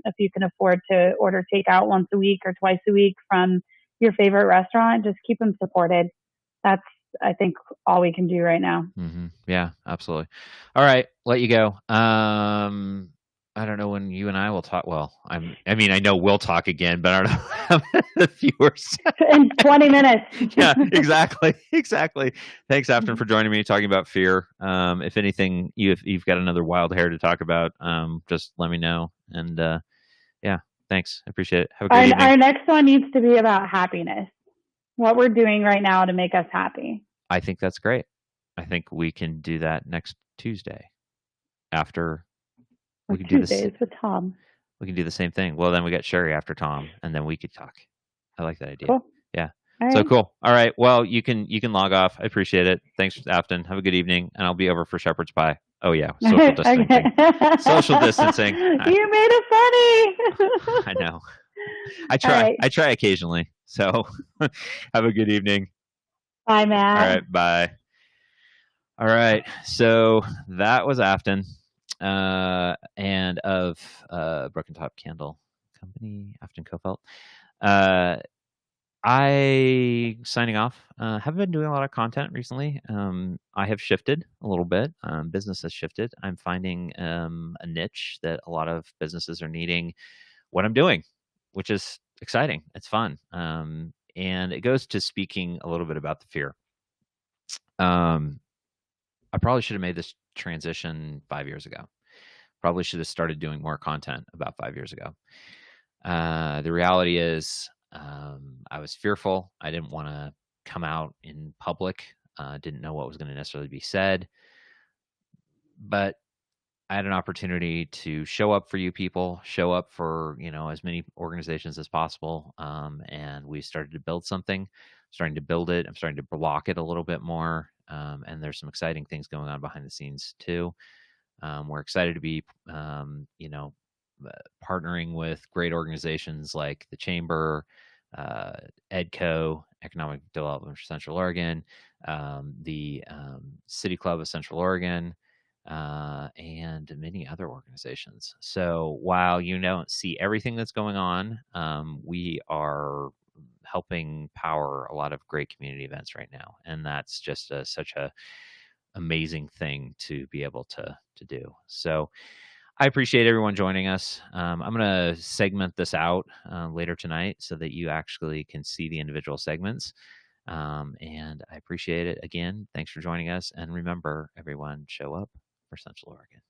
If you can afford to order takeout once a week or twice a week from your favorite restaurant, just keep them supported. That's, I think, all we can do right now. Mm-hmm. Yeah, absolutely. All right, let you go. I don't know when you and I will talk. Well, I know we'll talk again, but I don't know the viewers. In 20 minutes. Yeah, exactly. Thanks, Affton, for joining me, talking about fear. If anything, you've got another wild hair to talk about, just let me know. And thanks. I appreciate it. Have a great evening. Our next one needs to be about happiness. What we're doing right now to make us happy. I think that's great. I think we can do that next Tuesday after. We can Tuesdays with Tom. We can do the same thing. Well, then we got Cheri after Tom, and then we could talk. I like that idea. Cool. Yeah. All so right. cool. All right. Well, you can log off. I appreciate it. Thanks, Affton. Have a good evening, and I'll be over for Shepherd's Pie. Oh yeah, social distancing. Social distancing. You made it funny. I know. I try. Right. I try occasionally. So, have a good evening. Bye, Matt. All right. Bye. All right. So that was Affton. And of Broken Top Candle company, Affton Coffelt. I signing off. Haven't been doing a lot of content recently. I have shifted a little bit. Business has shifted. I'm finding a niche that a lot of businesses are needing what I'm doing, which is exciting. It's fun. And it goes to speaking a little bit about the fear. I probably should have made this transition 5 years ago. Probably should have started doing more content about 5 years ago. The reality is, I was fearful. I didn't want to come out in public. Didn't know what was going to necessarily be said. But I had an opportunity to show up for you people, show up for, as many organizations as possible. And we started to build something, starting to build it. I'm starting to block it a little bit more. And there's some exciting things going on behind the scenes too. We're excited to be, partnering with great organizations like the Chamber, EDCO, Economic Development for Central Oregon, the City Club of Central Oregon, and many other organizations. So while you don't see everything that's going on, we are helping power a lot of great community events right now. And that's just such a amazing thing to be able to do. So I appreciate everyone joining us. I'm going to segment this out later tonight so that you actually can see the individual segments. And I appreciate it. Again, thanks for joining us. And remember, everyone, show up for Central Oregon.